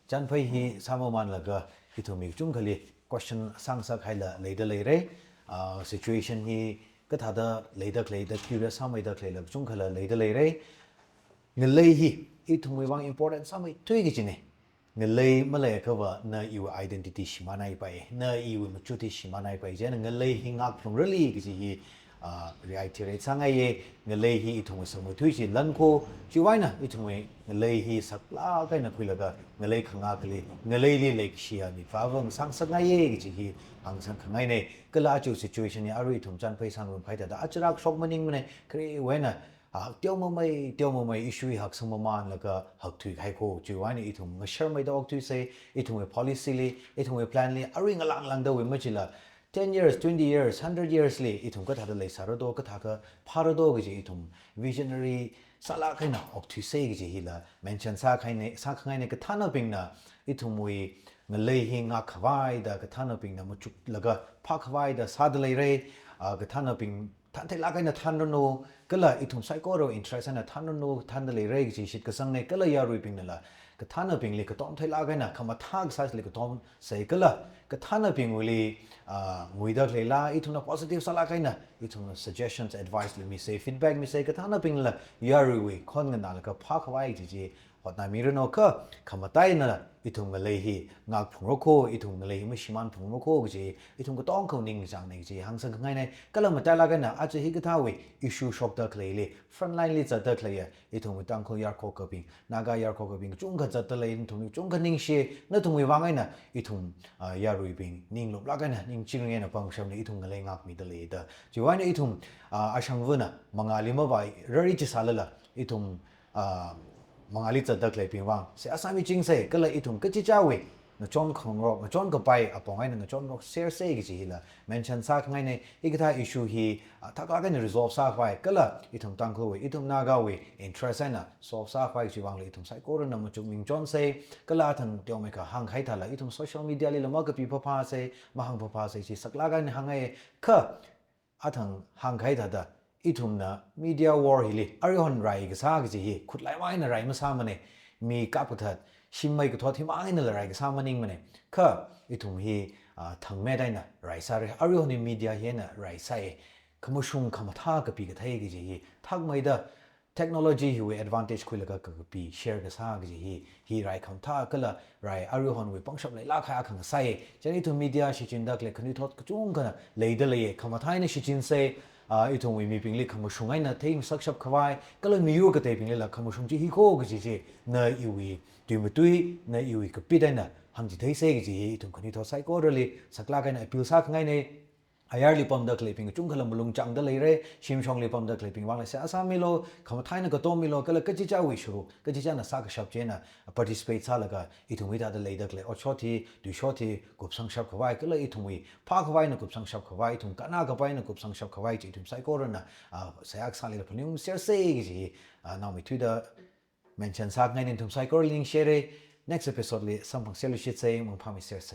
A: jan phai hi samo man laga itung mi chung khali question sang sa khaila leida leire situation hi ka tha da leida curious samai da khaila chung khala leida leire ngelei hi itung mi wang important samai tui gi chine ngelei malai ka ba na you identity shimanai pai na you machuti shimanai pai jen ngelei hi ngak from really gi hi reiterate sangai ngelei hi ithung samu thui chi lan ko chiwaina ithung ngelei hi sakla kai na khuilaga ngelei khanga kli ngelei li lek shia ni fawang sang sangai gi hi ang sang khangai ne kala chu situation ni aru ithung chan pai sang rum phai da achrak shok maning mane kre wena tiêu mo mai issue hak sang man laga hak thui khai ko chiwaina ithung ngashar mai dog thui se ithung policy li ithung plan li aru ngalang da we machila 10 years, 20 years, 100 years li itung ka thada lei sarado ka thaka parado ge itung visionary sala kaina opthi sei ge hila mention sa khaine sa khangai ne ka thana ping na itung mui ngalei hi nga khawai da ka thana ping na muchuk laga pha khawai da sad lei re ka thana ping than thai la kaina than no kala itung psycho ro interest na than no than lei re ge shit ka sang ne kala ya ru ping na la กท่านเป็นเลยก็ต้องไทยลากันนะคำว่าทากไซส์เลยก็ต้องใส่กันละก็ท่านเป็นเลยงวยดักเลยละอีทุนน่ะ positive สลากันนะอีทุนน่ะ suggestions advice เลยมี say feedback มี say ก็ท่านเป็นละยารุยคนกันนะแล้วก็พักไว้จีหอดนามีเรื่องก็คำว่าไต้นั่นแหละอีทุงกันเลยฮีงาผงโรโคอีทุงกันเลยไม่ชิมันผงโรโคก็จีอีทุงก็ต้องเขานิ่งจังในจีหังสังไงในก็เลยมาใจละกันนะอาจจะฮิกท้าวิอิชูช็อกเตอร์เลยเลย front line เลยจัดเตอร์เลยอีทุงไปตั้งเขายาร์โคกบิงนากายาร์โคกบิงจุงกันจัดเตอร์เลยอีทุงจุงกันนิ่งเชี่ยนั่นทุงไปวางไงนะอีทุงยารุยบิงนิ่งลบละกันนะนิ่งจริงเงี้ยนะฟังเสียงอีทุงกันเลยงักมีเตเลยเด้อจีวันนี้อีทุงอาชังวุนะมังอาลิมาไปเรื่องที่สาละอีทุงมังอาลิจัดดักเลยพิงวังเสียอาสามีจริงเสก็เลยอีถุงก็จะเจ้าเวงจอนของเรางจอนก็ไปอ่ะปองไงงจอนก็เสียเสียกี่ละเมนชั่นซากไงในอีกท่าอิชชูฮีถ้าก็กัน resolve ซากไปก็เลยอีถุงตั้งคุยอีถุงนากาเว interest นะ solve ซากไปจีวังเลยอีถุงไซโครนมันจุกมิงจอนเซก็เลยทั้งเดียวไม่ก็หังไข่ทันละอีถุง social media เลยละมันก็ปีพอพาเซมาหังพอพาเซจีสักลากันหังไงก็อาทั้งหังไข่ทันละอีทุมนะมีเดียวอร์ฮิลิอาริฮอนไรก็ซากจีฮีขุดไล่ไว้นะไรมาสามันเนี่ยมีกับกษัตริย์ชิมไม่ก็ทอดที่มาไอ้นั่นไรก็สามันนิ่งมันเนี่ยก็อีทุมฮีทั้งแม่ได้นะไรซาเรอาริฮอนในมีเดียเห็นนะไรใส่ขมุชุงขมุท่ากับปีกไทยก็จีฮีทักไม่ได้เทคโนโลยีหิว advantage คุยแล้วก็กับปี share ก็ซากจีฮีไรคำท่าก็ละไรอาริฮอนวิปังชอบเลยลากให้อาขังใส่จะนี่ทุมมีเดียชิจินดักเลยคนที่ทอดก็จุงกันนะเลยได้เลยขมุท่าในชิจินเซอีตรงวิมีพิงลิขมุชงไงนะเทมสักชับขวายก็เลยมีอยู่กับเทพิงลิละขมุชงจีฮิโคก็จีเนยอีวีดูมาตุยเนยอีวีก็ปิดได้นะหังจีเทเซก็จีตรงคนที่ทอไซโก้เลยสักลากันไอพิลซักไงเนี่ยอายาลิปอมดักเลยพิงจุงขลังมลุงจังเดเลยเร่ชิมชงลิปอมดักเลยพิงวางเลยเสียอาสามิโลขมุท้ายนะก็โตมิโลก็เลยก็จีเจ้าวิชรูก็จีเจ้านะสักชับเจนะ participate ซาละก็อีตรงวิดาเดเลยดักเลยอชอทีดูชอทีกุบสังชับขวายก็เลยอีตรงวิพาขวายนะกุบสังชับขวายตรงกันนาขวายนะกุบสังชับขวายจีตรงไซโก้รนะเสียอักษรเลยพนิมเสียเซกจีน้องมีทวิตเตอร์mention สักไงในตรงไซโก้ลิงแชร์ next episode เลยสัมผัสเซลล์ชิดเซมึงพามิเสียเซ